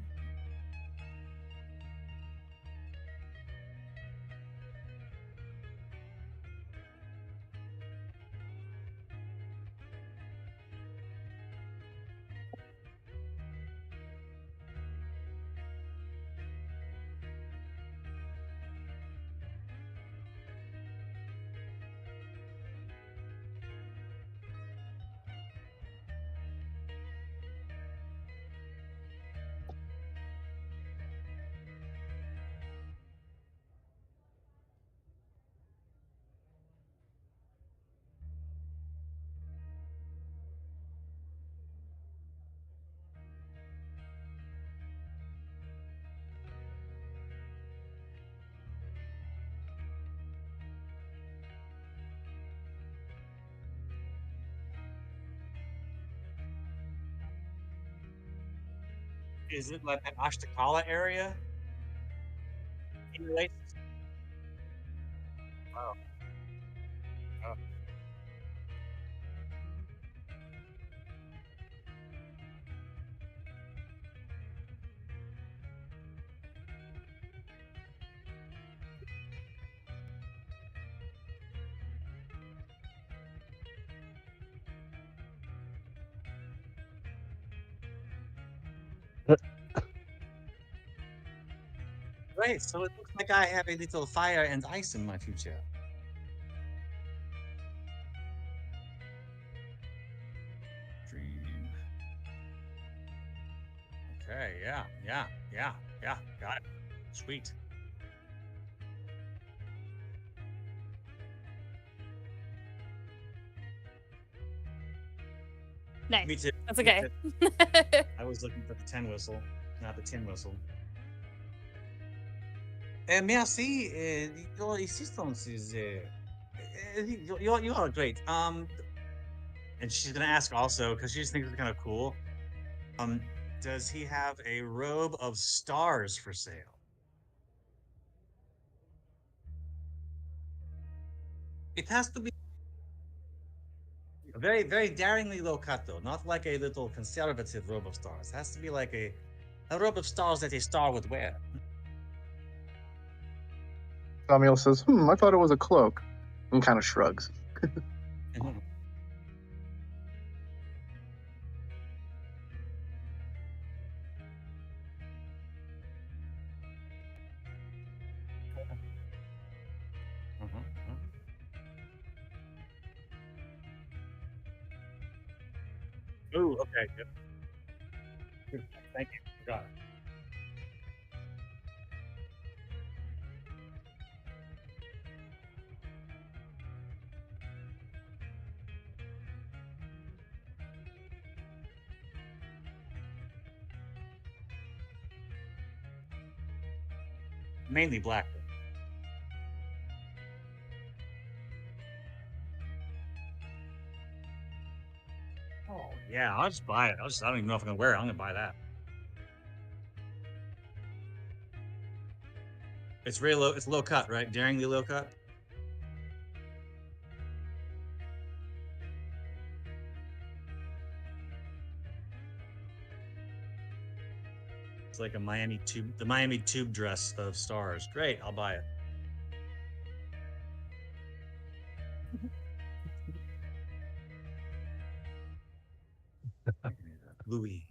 Is it like an Ashtakala area? In relation? Oh. Oh. Great, so it looks like I have a little fire and ice in my future. Dream. Okay, yeah. Got it. Sweet. Nice. Me too. That's okay. I was looking for the 10 whistle, not the tin whistle. Merci, your assistance is you are great. And she's gonna ask also because she just thinks it's kind of cool. Does he have a robe of stars for sale? It has to be very, very daringly low cut though, not like a little conservative robe of stars. It has to be like a robe of stars that a star would wear. Samuel says, I thought it was a cloak. And kind of shrugs. Ooh, okay, good. Thank you. Got it. Mainly black. Oh yeah, I'll just buy it. I don't even know if I'm gonna wear it. I'm gonna buy that. It's really low. It's low cut, right? Daringly low cut. It's like a the Miami tube dress of stars. Great, I'll buy it. Louis,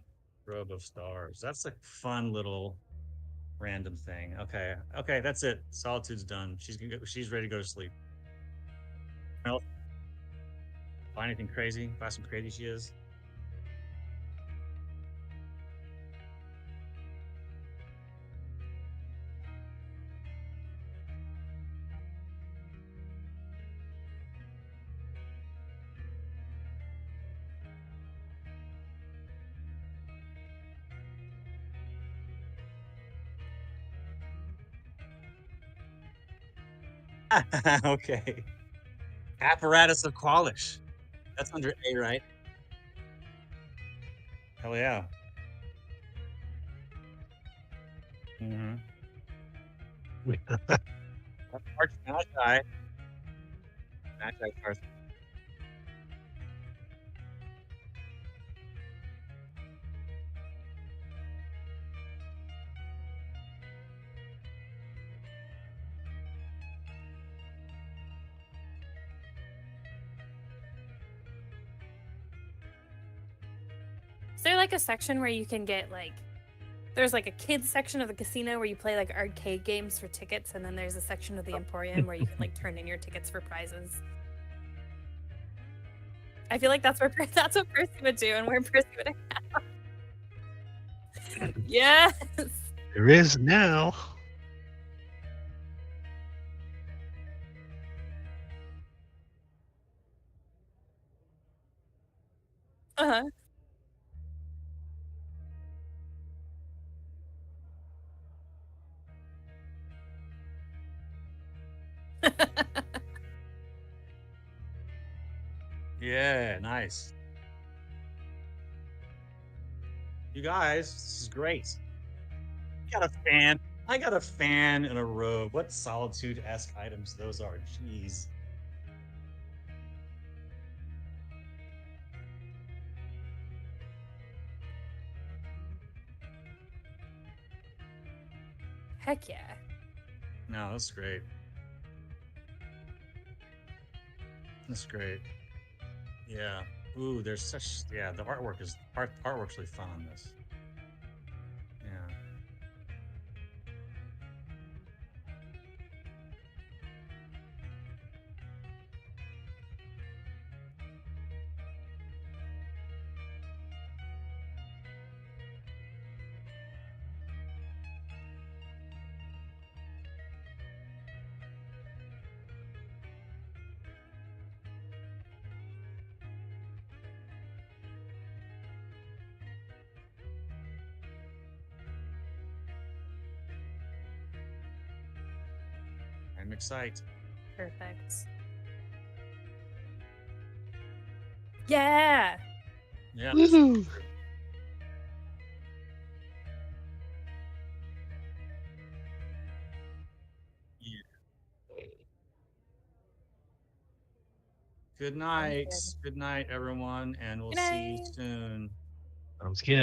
robe of stars. That's a fun little random thing. Okay, okay, that's it. Solitude's done. She's ready to go to sleep. Well, buy anything crazy? Buy some crazy she is. Okay. Apparatus of Qualish. That's under A, right? Hell yeah. Mm-hmm. Arch Magi. Magi stars. Is there like a section where you can get like, there's like a kids section of the casino where you play like arcade games for tickets, and then there's a section of the Emporium where you can like turn in your tickets for prizes. I feel like that's what Percy would do, and where Percy would have. Yes. There is now. Uh-huh. Yeah, nice. You guys, this is great. I got a fan. I got a fan and a robe. What Solitude-esque items those are. Jeez. Heck yeah. No, that's great. That's great. Yeah. Ooh, there's such the artwork's really fun on this. Yeah. I'm excited. Perfect. Yeah. Yeah. Woohoo! Good night. Good night, everyone, and we'll Good see you night. soon. Sounds good.